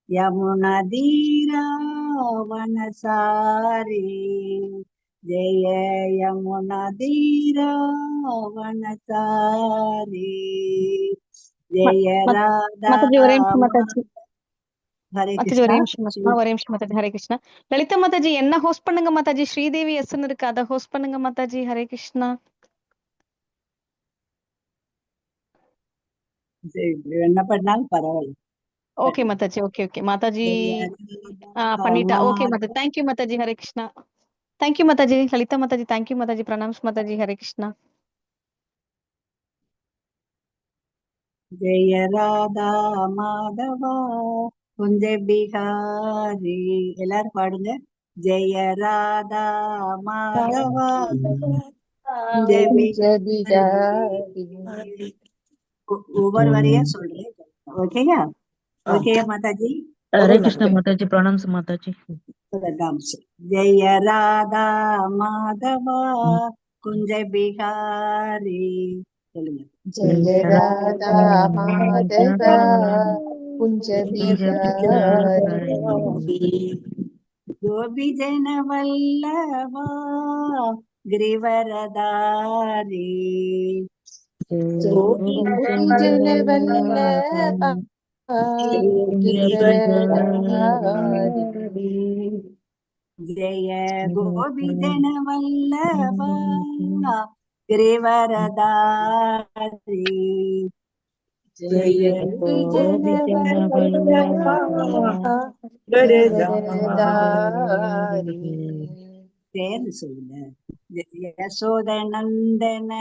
यमुनदीरा वनसारी जय यमुनदीरा वनसारी जय राधा மாதாஜி ஒரே நிமிஷம் மாதாஜி. हरे மாதாஜி कृष्णा ஒரே நிமிஷம் ஒரே நிமிஷம் மாதாஜி. ஹரே கிருஷ்ணா. லலிதா மாதாஜி என்ன ஹோஸ்ட் பண்ணுங்க மாதாஜி. ஸ்ரீதேவி எஸ்ன்னு இருக்கு, அதை ஹோஸ்ட் பண்ணுங்க மாதாஜி. ஹரே கிருஷ்ணா. என்ன பண்ணாலும் பரவாயில்ல. Okay Mataji. Okay okay Mataji பண்ணிட்டா. Okay Mataji. Thank you Mataji. Hare Krishna. Thank you Mataji. Lalitha Mataji thank you Mataji. பிரணாம்ஸ் மாதாஜி. ஹரே கிருஷ்ணா. जय राधा माधवा कुंज बिहारी எல்லாரும் பாடுங்க. ஜெய ராதா மாதவா குஞ்ச பிஹாரி. ஒவ்வொரு வரையா சொல்றேன். ஓகேயா? ஓகேயா மாதாஜி? हरे कृष्ण माताजी, प्रणाम से माताजी। जय राधा माधवा कुंज बिहारी. जय राधा माधवा कुंज बिहारी गोपी जन वल्लभा गिरिवरदारी गोपी जन वल्लभा गिरिवरदारी जय गोपी जन वल्लभा गिरिवरदारी जय गोपी जन वल्लभा गिरिवरदारी சேர்ந்து சொல்லுங்க. யசோதநந்தன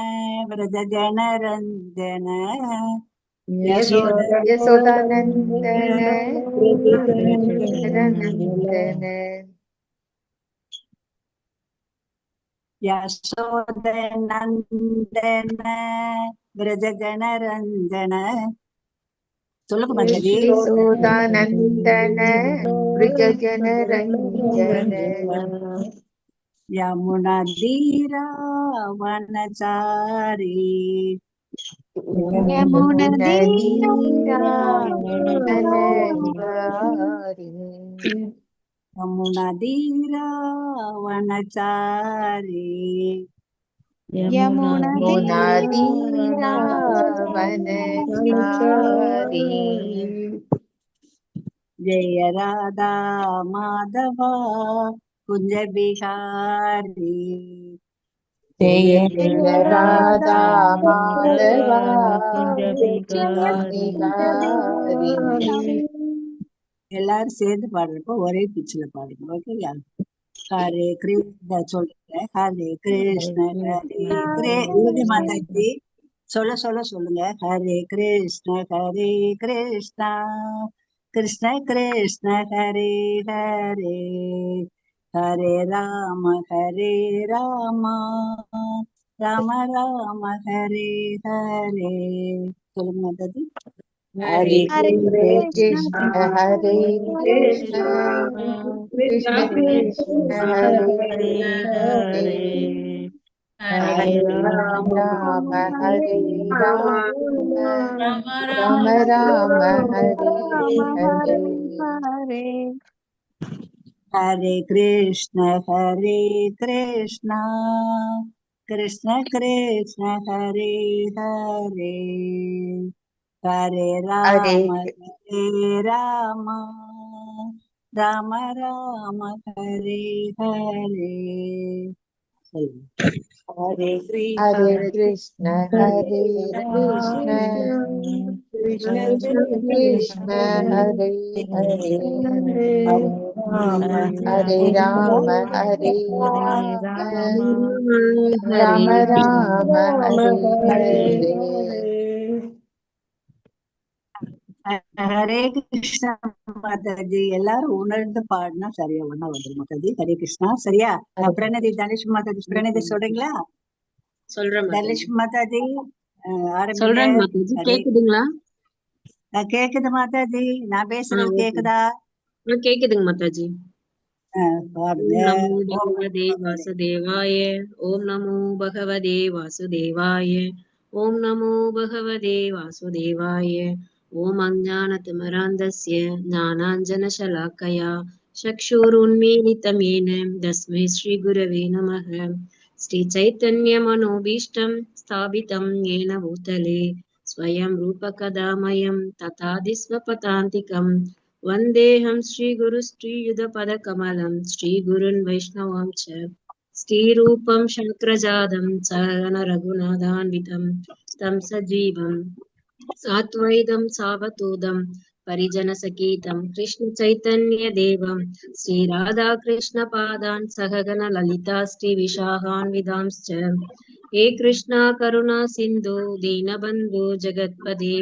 விரஜ ஜனரஞ்சன यशोदानन्दन नन्दन யசோதநந்தன விரஜ ஜனரஞ்சன. சொல்லுங்க மாதாஜி. यशोदानन्दन ब्रजजनरञ्जन यमुनदीरा वनचारी यमुनदीरा वनचारी यमुनदीरा वनचारी यमुनदीरा वनचारी जय राधा माधवा कुंज बिहारी जय राधा माधवा कुंज बिहारी எல்லாரும் சேர்ந்து பாடுறப்போ ஒரே பிச்சில பாடுங்க. ஓகேயா? ஹரே கிருஷ்ண சொல்லுங்க. ஹரே கிருஷ்ண ஹரே கிருஷ்ண மாதாஜி சொல்ல சொல்ல சொல்லுங்க. ஹரே கிருஷ்ண கிருஷ்ணா கிருஷ்ண கிருஷ்ண ஹரே ஹரே ஹரே ராம ராம ராம ஹரே ஹரே. சொல்லுங்க மாதாஜி. हरे कृष्ण हरे कृष्ण कृष्ण कृष्ण हरे हरे हरे राम हरे राम राम राम हरे हरे हरे कृष्ण कृष्ण कृष्ण हरे हरे हरे राम राम राम हरे हरे. हरे कृष्ण हरे कृष्ण कृष्ण कृष्ण हरे हरे हरे राम राम राम हरे हरे. ஹரே கிருஷ்ணா மாதாஜி. எல்லாரும் உணர்ந்து பாடினா சரியா ஒண்ணா வந்துடும் மாதாஜி. ஹரே கிருஷ்ணா. சரியா? பிரணதி தனலட்சுமி மாதாஜி பிரணதி சொல்றீங்களா? சொல்றேன் தனலட்சுமி மாதாஜி சொல்றேன் மாதாஜி. கேக்குதுங்களா? கேக்குது மாதாஜி. நான் பேசுறது கேக்குதா? கேக்குதுங்க மாதாஜி. பாடுங்க. ஓம் நமோ பகவதே வாசுதேவாய. ஓம் நமோ பகவதே வாசுதேவாய. ஓம் நமோ பகவதே வாசுதேவாய. ஓம் அஞ்ஞானதிமிராந்தஸ்ய ஞானாஞ்சனசலாக்கயா சக்ஷுருன்மீலிதம் येन தஸ்மை ஸ்ரீகுரவே நமः. श्रीचैतन्यमनोभीष्टं स्थापितं येन भूतले स्वयं रूपकदामयं तथादिस्वपदान्तिकं वन्देऽहं श्रीगुरुश्रीयुधपदकमलं श्रीगुरुन् वैष्णवांश्च श्रीरूपं शङ्करजातं सहगण रघुनाथान्वितं तं सजीवं सात्वैदं सावधूतं परिजनसकीतं कृष्णचैतन्यदेवं श्रीराधाकृष्णपादान् सहगण ललिता श्रीविशाखान्वितांश्च हे कृष्णा करुणा सिन्धु दीनबन्धु जगत्पदे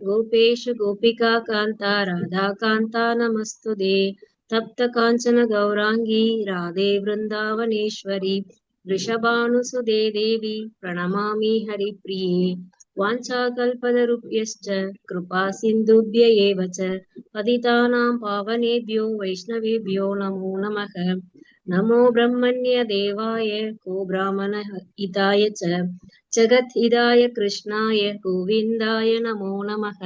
गोपेषु गोपिका कान्ता राधाकान्ता नमस्तुते तप्त काञ्चन गौराङ्गी राधे वृन्दावनेश्वरी वृषभानुसुते देवी प्रणमामि हरिप्रिये वाञ्छाकल्पतरुभ्यश्च कृपा सिन्धुभ्य एव च पतितानां पावनेभ्यो वैष्णवेभ्यो नमो नमः। नमो ब्रह्मण्य देवाय को ब्राह्मणहिताय च जगद्हिताय कृष्णाय गोविन्दाय नमो नमः।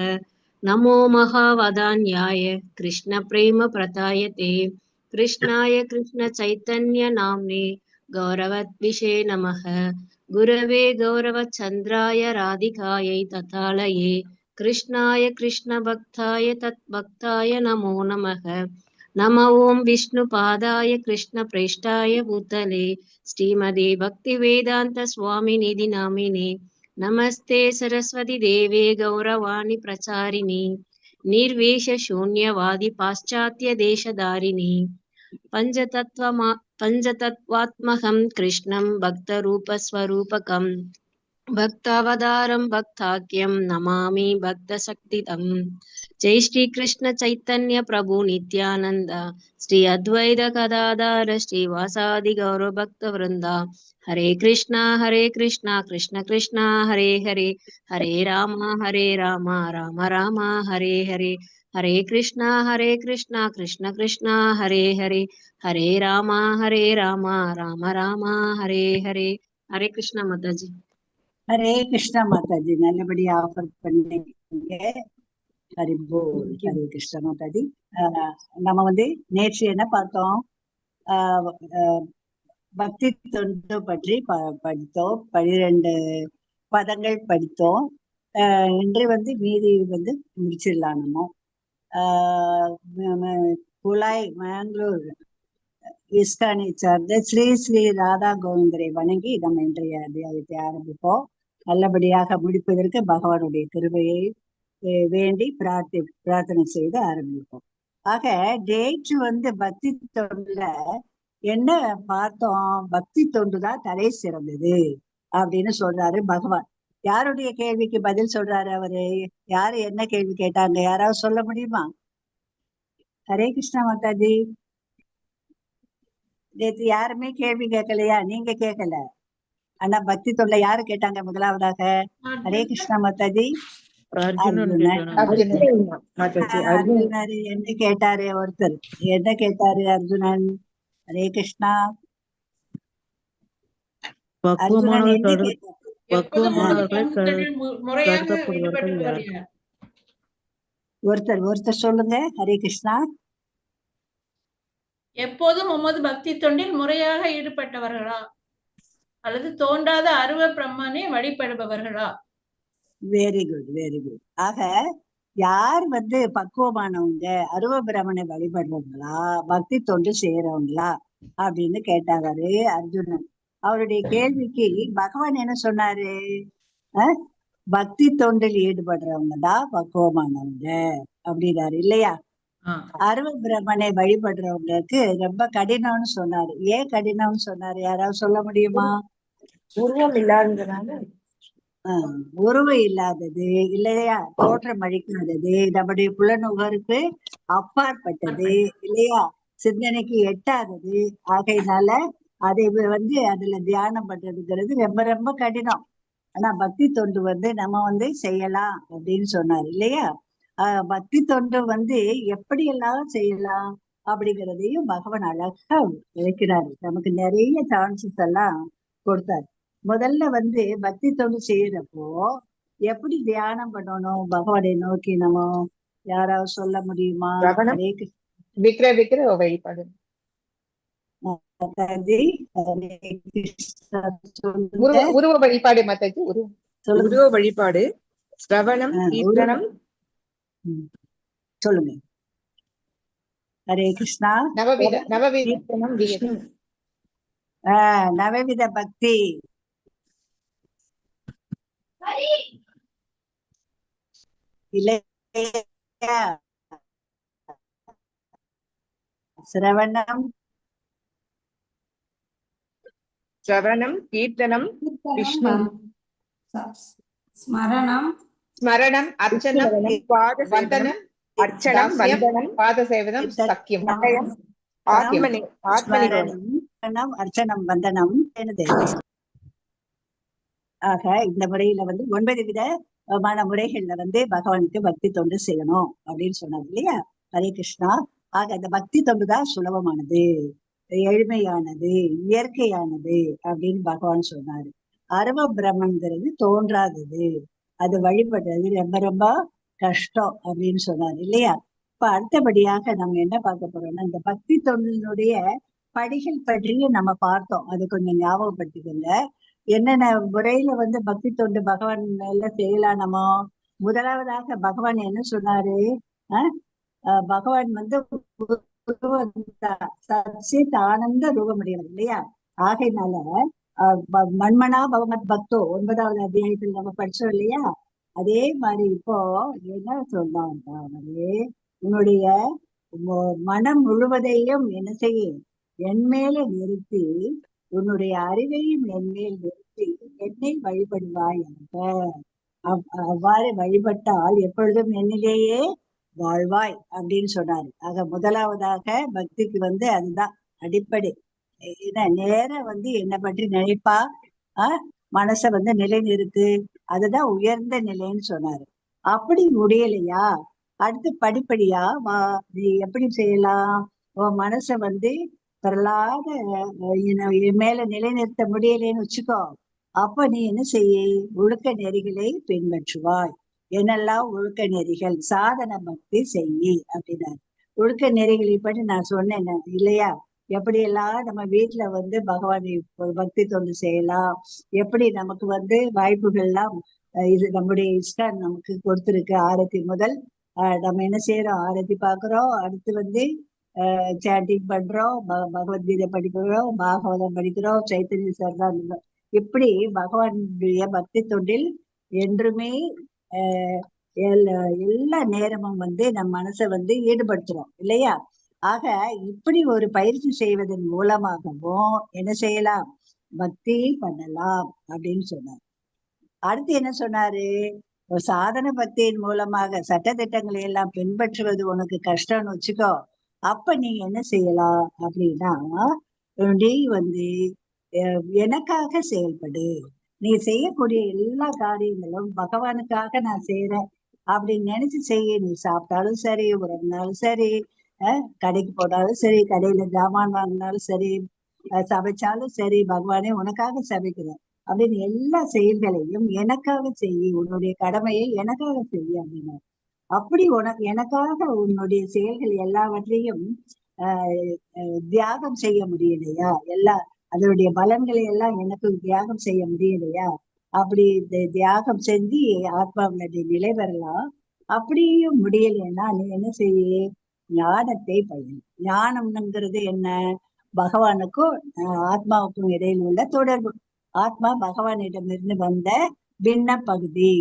नमो महावदान्याय कृष्णप्रेमप्रदायते कृष्णाय कृष्णचैतन्य नाम्ने गौरवद्विषे नमः। गुरवे गौरवचन्द्राय राधिकायै तथालये कृष्णाय कृष्णभक्ताय तद्भक्ताय नमो नमः। नम ॐ विष्णुपादाय कृष्णप्रेष्ठाय भूतले श्रीमते भक्तिवेदान्त स्वामिनिधि नामिने नमस्ते सरस्वती देवे गौरवाणी प्रचारिणी निर्वेशशून्यवादी पाश्चात्य देशधारिणी पञ्चतत्त्वात्मकं कृष्णं भक्तरूपस्वरूपकं भक्तावतारं भक्ताख्यं नमामि भक्तशक्तिदम्। जय श्री कृष्ण चैतन्य प्रभु नित्यानंद श्री अद्वैत गदाधर श्रीवासादि गौर भक्त वृंदा हरे कृष्णा कृष्ण कृष्णा हरे हरे हरे राम राम राम हरे हरे हरे कृष्णा कृष्ण कृष्णा हरे हरे हरे राम राम राम हरे हरे। हरे कृष्णा माताजी। ஹரே கிருஷ்ணா மாதாஜி, நல்லபடியா ஆஃபர் பண்ணீங்க. ஹரி போல். ஹரே கிருஷ்ணா மாதாஜி. நம்ம நேற்று என்ன பார்த்தோம்? பக்தி தொண்டு பற்றி படித்தோம். 12 பதங்கள் படித்தோம். இன்று மீதி முடிச்சிடலாம். நம்ம குலாய் மேங்களூர் இஸ்கானை சார்ந்த ஸ்ரீ ஸ்ரீ ராதா கோவிந்தரை வணங்கி நம்ம இன்றைய அத்தியாயத்தை ஆரம்பிப்போம். நல்லபடியாக முடிப்பதற்கு பகவானுடைய கிருபையை வேண்டி பிரார்த்தனை செய்து ஆரம்பிப்போம். ஆக நேற்று பக்தி தொண்டுல என்ன பார்த்தோம்? பக்தி தொண்டுதான் தலை சிறந்தது அப்படின்னு சொல்றாரு பகவான். யாருடைய கேள்விக்கு பதில் சொல்றாரு அவரு? யாரு என்ன கேள்வி கேட்டாங்க? யாராவது சொல்ல முடியுமா? ஹரே கிருஷ்ணா மாதாஜி. நேற்று யாருமே கேள்வி கேட்கலையா? நீங்க கேட்கல, ஆனா பக்தி தொல்லை யாரு கேட்டாங்க முதலாவதாக? ஹரே கிருஷ்ணா மாதாஜி. அர்ஜுனரு என்ன கேட்டாரு? ஒருத்தர் என்ன கேட்டாரு? அர்ஜுனன். ஹரே கிருஷ்ணா. அர்ஜுனன் என்ன கேட்டார்? ஒருத்தர் சொல்லுங்க. ஹரே கிருஷ்ணா. எப்போதும் உமது பக்தி தொண்டில் முறையாக ஈடுபட்டவர்களா அல்லது தோன்றாத அருவ பிரம்மனை வழிபடுபவர்களா? Very good, very good. ஆக யார் பக்குவமானவங்க? அருவ பிரம்மனை வழிபடுறவங்களா, பக்தி தொண்டு செய்யறவங்களா அப்படின்னு கேட்டாரு அர்ஜுனன். அவருடைய கேள்விக்கு பகவான் என்ன சொன்னாரு? பக்தி தொண்டில் ஈடுபடுறவங்க தான் பக்குவமானவங்க அப்படின்னாரு இல்லையா? அருவ பிரம்மனை வழிபடுறவங்களுக்கு ரொம்ப கடினம்னு சொன்னாரு. ஏன் கடினம்னு சொன்னாரு? யாராவது சொல்ல முடியுமா? உருவம் இல்லாததுனால. உருவம் இல்லாதது இல்லையா? தோற்றம் அளிக்காதது, நம்முடைய புலனுகருக்கு அப்பாற்பட்டது இல்லையா? சிந்தனைக்கு எட்டாதது. ஆகையினால அதை அதுல தியானம் பண்றதுங்கிறது ரொம்ப ரொம்ப கடினம். ஆனா பக்தி தொண்டு நம்ம செய்யலாம் அப்படின்னு சொன்னாரு இல்லையா? பக்தி தொண்டு எப்படி எல்லாம் செய்யலாம் அப்படிங்கிறதையும் பகவான் அழகா விளக்கிறாரு. நமக்கு நிறைய சான்சஸ் எல்லாம் கொடுத்தாரு. முதல்ல பக்தி தொண்டு செய்யறப்போ எப்படி தியானம் பண்ணணும் பகவானை நோக்கி நம்ம யாராவது சொல்ல முடியுமா? சிரவணம், ஹரே கிருஷ்ண விக்கிர வழிபாடு. மாதாஜி. ஹரே கிருஷ்ணா. சொல்லுங்க உருவ வழிபாடு மாதாஜி. சொல்லுங்க. உருவ வழிபாடு, சிரவணம், கீர்த்தனம், சொல்லுங்க. ஹரே கிருஷ்ணா. கீர்த்தனம், விஷ்ணு. நவவித பக்தி. இல்லையா? சிரவணம், கீர்த்தனம், விஷ்ணு. ஸ்மரணம், அர்ச்சனம், வந்தனம், அர்ச்சனம், வந்தனம், பாதசேவனம், சக்கியம். ஸ்மரணம், அர்ச்சனம், வந்தனம். ஆக இந்த முறையில 9 விதமான முறைகள்ல பகவானுக்கு பக்தி தொண்டு செய்யணும் அப்படின்னு சொன்னார் இல்லையா? ஹரே கிருஷ்ணா. ஆக அந்த பக்தி தொண்டுதான் சுலபமானது, எளிமையானது, இயற்கையானது அப்படின்னு பகவான் சொன்னாரு. அருவ பிரம்மங்கிறது தோன்றாதது, அது வழிபடுறது ரொம்ப ரொம்ப கஷ்டம் அப்படின்னு சொன்னார் இல்லையா? இப்ப அடுத்தபடியாக நம்ம என்ன பார்க்க போறோம்னா, இந்த பக்தி தொண்டினுடைய படிகள் பற்றியும் நம்ம பார்த்தோம். அது கொஞ்சம் ஞாபகப்படுத்திக்கோங்க. என்னென்ன முறையில பக்தி தொண்டு பகவான் மேல செய்யலாம். நம்ம முதலாவதாக பகவான் என்ன சொன்னாரு? பகவான் சச்சித் ஆனந்த ரூபமுடையவர் இல்லையா? ஆகையினால மண்மனா பகவத் பக்தோ 9வது அத்தியாயத்தில் நம்ம படிச்சோம் இல்லையா? அதே மாதிரி இப்போ என்ன சொல்றாங்க, உன்னுடைய மனம் முழுவதையும் என்ன செய்ய என் மேல நிறுத்தி, உன்னுடைய அறிவையும் என் மேல் நிறுத்தி என்னை வழிபடுவாயாக. அவ்வாறு வழிபட்டால் எப்பொழுதும் என்னிலேயே வாழ்வாய் அப்படின்னு சொன்னாரு. ஆக முதலாவதாக பக்திக்கு அதுதான் அடிப்படை. நேர என்ன பற்றி நினைப்பா, மனச நிலை நிறுத்து, அதுதான் உயர்ந்த நிலைன்னு சொன்னாரு. அப்படி முடியலையா, அடுத்து படிப்படியா நீ எப்படி செய்யலாம்? உன் மனச பிரலாத என் மேல நிலைநிறுத்த முடியலைன்னு வச்சுக்கோ. அப்ப நீ என்ன செய்ய, ஒழுக்க நெறிகளை பின்பற்றுவாய். என்னெல்லாம் ஒழுக்க நெறிகள்? சாதன பக்தி செய்யி அப்படின்னாரு. ஒழுக்க நெறிகளை பற்றி நான் சொன்னேன் இல்லையா? எப்படியெல்லாம் நம்ம வீட்டுல பகவானை பக்தி தொண்டு செய்யலாம், எப்படி நமக்கு வாய்ப்புகள்லாம் இது நம்முடைய இஷ்டம் நமக்கு கொடுத்துருக்கு. ஆரத்தி முதல் நம்ம என்ன செய்யறோம்? ஆரத்தி பாக்குறோம், அடுத்து சாண்டிங் பண்றோம், பகவத்கீதை படிக்கிறோம், பாகவதம் படிக்கிறோம், சைத்தன்ய சர்தான். இப்படி பகவானுடைய பக்தி தொண்டில் என்றுமே எல்லா நேரமும் நம் மனசை ஈடுபடுத்துறோம் இல்லையா? ஆக இப்படி ஒரு பயிற்சி செய்வதன் மூலமாகவும் என்ன செய்யலாம்? பக்தி பண்ணலாம் அப்படின்னு சொன்னார். அடுத்து என்ன சொன்னாரு? ஒரு சாதன பக்தியின் மூலமாக சட்டதிட்டங்களை எல்லாம் பின்பற்றுவது உனக்கு கஷ்டம்னு வச்சுக்கோ. அப்ப நீ என்ன செய்யலாம் அப்படின்னா, நீ எனக்காக செயல்படு. நீ செய்யக்கூடிய எல்லா காரியங்களும் பகவானுக்காக நான் செய்யறேன் அப்படின்னு நினைச்சு செய்ய. நீ சாப்பிட்டாலும் சரி, உறங்கினாலும் சரி, கடைக்கு போனாலும் சரி, கடையில ஜாமான் வாங்கினாலும் சரி, சமைச்சாலும் சரி, பகவானே உனக்காக சமைக்கிறேன் அப்படின்னு எல்லா செயல்களையும் எனக்காக செய்ய, உன்னுடைய கடமையை எனக்காக செய்ய அப்படின்னா. அப்படி எனக்காக உன்னுடைய செயல்கள் எல்லாவற்றையும் தியாகம் செய்ய முடியலையா? அதனுடைய பலன்களை எல்லாம் எனக்கு தியாகம் செய்ய முடியலையா? அப்படி தியாகம் செஞ்சு ஆத்மாவினுடைய நிலை பெறலாம். அப்படியும் முடியலைன்னா நீ என்ன செய்ய? ஞானத்தை பயிர். ஞானம்ங்கிறது என்ன? பகவானுக்கும் ஆத்மாவுக்கும் இடையில் உள்ள தொடர்பு. ஆத்மா பகவானிடமிருந்து வந்த பின்ன பகுதி.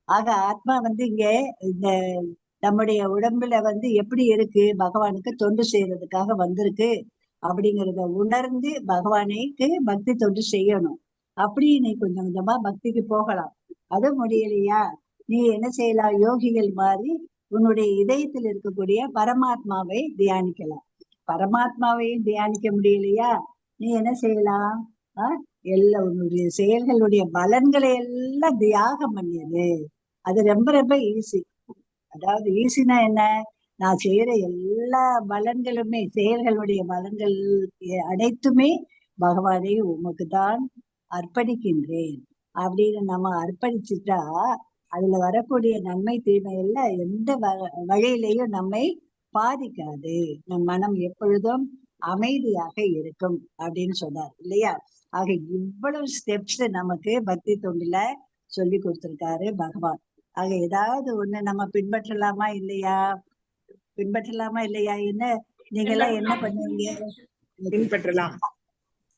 ஆக ஆத்மா இங்க இந்த நம்முடைய உடம்புல எப்படி இருக்கு? பகவானுக்கு தொண்டு செய்யறதுக்காக வந்திருக்கு அப்படிங்கிறத உணர்ந்து பகவானுக்கு பக்தி தொண்டு செய்யணும். அப்படி நீ கொஞ்சம் கொஞ்சமா பக்திக்கு போகலாம். அது முடியலையா, நீ என்ன செய்யலாம்? யோகிகள் மாதிரி உன்னுடைய இதயத்தில் இருக்கக்கூடிய பரமாத்மாவை தியானிக்கலாம். பரமாத்மாவையும் தியானிக்க முடியலையா, நீ என்ன செய்யலாம்? உன்னுடைய செயல்களுடைய பலன்களை எல்லாம் தியாகம் பண்ணியது. அது ரொம்ப ரொம்ப ஈஸி. அதாவது ஈஸினா என்ன? நான் செய்யற எல்லா பலன்களுமே, செயல்களுடைய பலன்கள் அனைத்துமே பகவானை உமக்கு தான் அர்ப்பணிக்கின்றேன் அப்படின்னு நம்ம அர்ப்பணிச்சுட்டா அதுல வரக்கூடிய நன்மை தீமை எல்லாம் எந்த வழியிலையும் நம்மை பாதிக்காது. நம் மனம் எப்பொழுதும் அமைதியாக இருக்கும் அப்படின்னு சொன்னார் இல்லையா? ஆக இவ்வளவு ஸ்டெப்ஸ் நமக்கு பக்தி தொண்டுல சொல்லி கொடுத்திருக்காரு பகவான். ஆக ஏதாவது ஒண்ணு நம்ம பின்பற்றலாமா இல்லையா? என்ன நீங்க எல்லாம் என்ன பண்ணுவீங்க? பின்பற்றலாம்.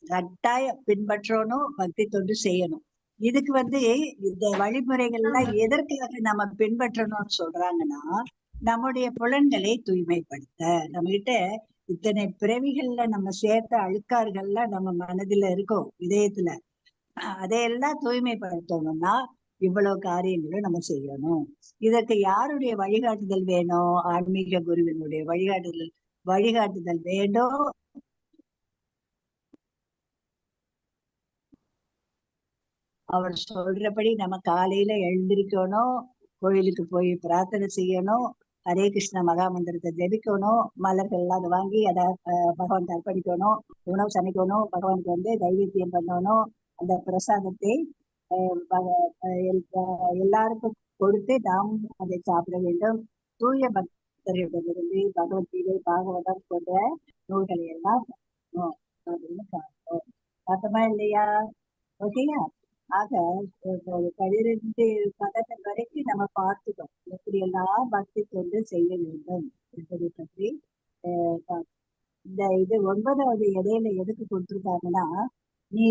கட்டாயம் பின்பற்றணும், பக்தி தொண்டு செய்யணும். இதுக்கு இந்த வழிமுறைகள்லாம் எதற்காக நம்ம பின்பற்றணும்னு சொல்றாங்கன்னா, நம்முடைய புலன்களை தூய்மைப்படுத்த. நம்ம கிட்ட இத்தனை பிறவிகள்ல நம்ம சேர்த்த அழுக்காறுகள்லாம் நம்ம மனதுல இருக்கும், இதயத்துல. அதையெல்லாம் தூய்மைப்படுத்தணும்னா இவ்வளவு காரியங்களும் நம்ம செய்யணும். இதற்கு யாருடைய வழிகாட்டுதல் வேணும்? ஆன்மீக குருவினுடைய வழிகாட்டுதல் வேண்டும். அவர் சொல்றபடி நம்ம காலையில எழுந்திருக்கணும், கோயிலுக்கு போய் பிரார்த்தனை செய்யணும், ஹரே கிருஷ்ண மகாமந்திரத்தை ஜெபிக்கணும், மலர்கள் எல்லாம் அதை வாங்கி அதை பகவானுக்கு அர்ப்பணிக்கணும், உணவு சமைக்கணும், பகவானுக்கு தைரியத்தியம் பண்ணணும், அந்த பிரசாதத்தை எல்லாருக்கும் கொடுத்து நாம் அதை சாப்பிட வேண்டும். தூய பக்தர்களிடமிருந்து பகவத்கீதை, பாகவதம் போன்ற நூல்களை எல்லாம் அப்படின்னு பார்த்தோமா இல்லையா? ஓகேயா? ஆக 12 பதங்கள் வரைக்கும் நம்ம பார்த்துட்டோம், எப்படி எல்லாம் பக்தி கொண்டு செய்ய வேண்டும் என்பதை பற்றி. இது 9வது இடையில எதுக்கு கொடுத்துருக்காங்கன்னா, நீ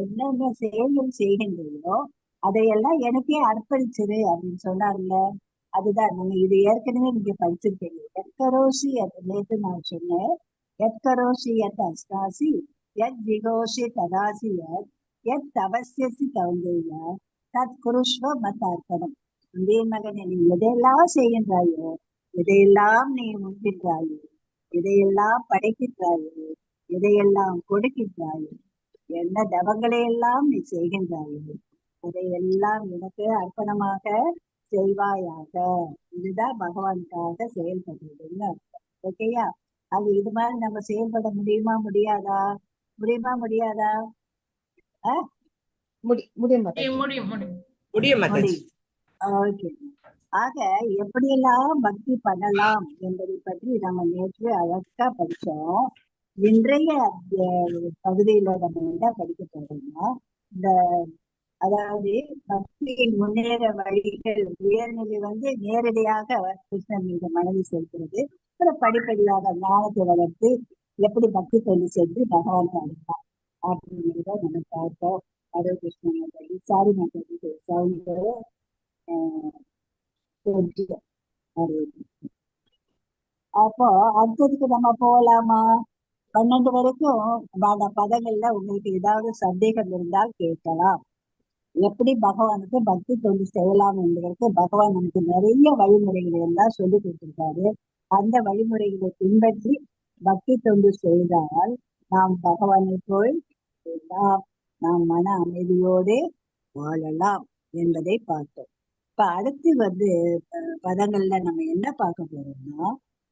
என்னென்ன செயல்கள் செய்கின்றையோ அதையெல்லாம் எனக்கே அர்ப்பணிச்சிரு அப்படின்னு சொன்னார்ல. அதுதான் நம்ம இது ஏற்கனவே நீங்க படிச்சிருக்கீங்க. எத்கரோசி நேற்று நான் சொன்னேன், எத்கரோசி எத் அஸ்தாசி எத் ஜிகோஷி ததாசி எத் அவசியசி கவுந்தேய தத் குருஷ்வ மத் அர்ப்பணம். இதே மகனே, நீ எதையெல்லாம் செய்கின்றாயோ, எதையெல்லாம் நீ உண்கின்றாயோ, எதையெல்லாம் படைக்கின்றாயோ, எதையெல்லாம் கொடுக்கின்றாயோ, என்ன தவங்களை எல்லாம் நீ செய்கின்றாயோ, அதையெல்லாம் எனக்கு அர்ப்பணமாக செய்வாயாக. இதுதான் பகவானுக்காக செயல்படுறதுன்னு அர்த்தம். ஓகேயா? அது இது மாதிரி நம்ம செயல்பட முடியுமா முடியாதா? முடியும். ஓகே. ஆக எப்படியெல்லாம் பக்தி பண்ணலாம் என்பதை பற்றி நம்ம நேற்று அழகா படிச்சோம். இன்றைய பகுதியில நம்ம என்ன படிக்க போறோம்னா, அதாவது பக்தியில் முன்னேற வழிகள். உயர்நிலை நேரடியாக கிருஷ்ணன் மீது மனதை செலுத்துறது, அப்புறம் படிப்படியாக ஞானத்தை வளர்த்து எப்படி பக்தி தொண்டு செஞ்சு பகவான் அடைப்பான் அப்படிங்கிறத நம்ம பார்த்தோம். ஹரே கிருஷ்ண மாதாஜி. சாரி மாதாஜி, சவுண்ட் அப்போ அடுத்ததுக்கு நம்ம போகலாமா? 12 வரைக்கும் பதங்கள்ல உங்களுக்கு ஏதாவது சந்தேகம் இருந்தால் கேட்கலாம். எப்படி பகவானுக்கு பக்தி தொண்டு செய்யலாம் என்பதற்கு பகவான் நமக்கு நிறைய வழிமுறைகளை எல்லாம் சொல்லி கொடுத்திருக்காரு. அந்த வழிமுறைகளை பின்பற்றி பக்தி தொண்டு செய்தால் நாம் பகவானை போய் நாம் மன அமைதியோடு வாழலாம் என்பதை பார்த்தோம். இப்ப அடுத்து பதங்கள்ல நம்ம என்ன பார்க்க போறோம்னா,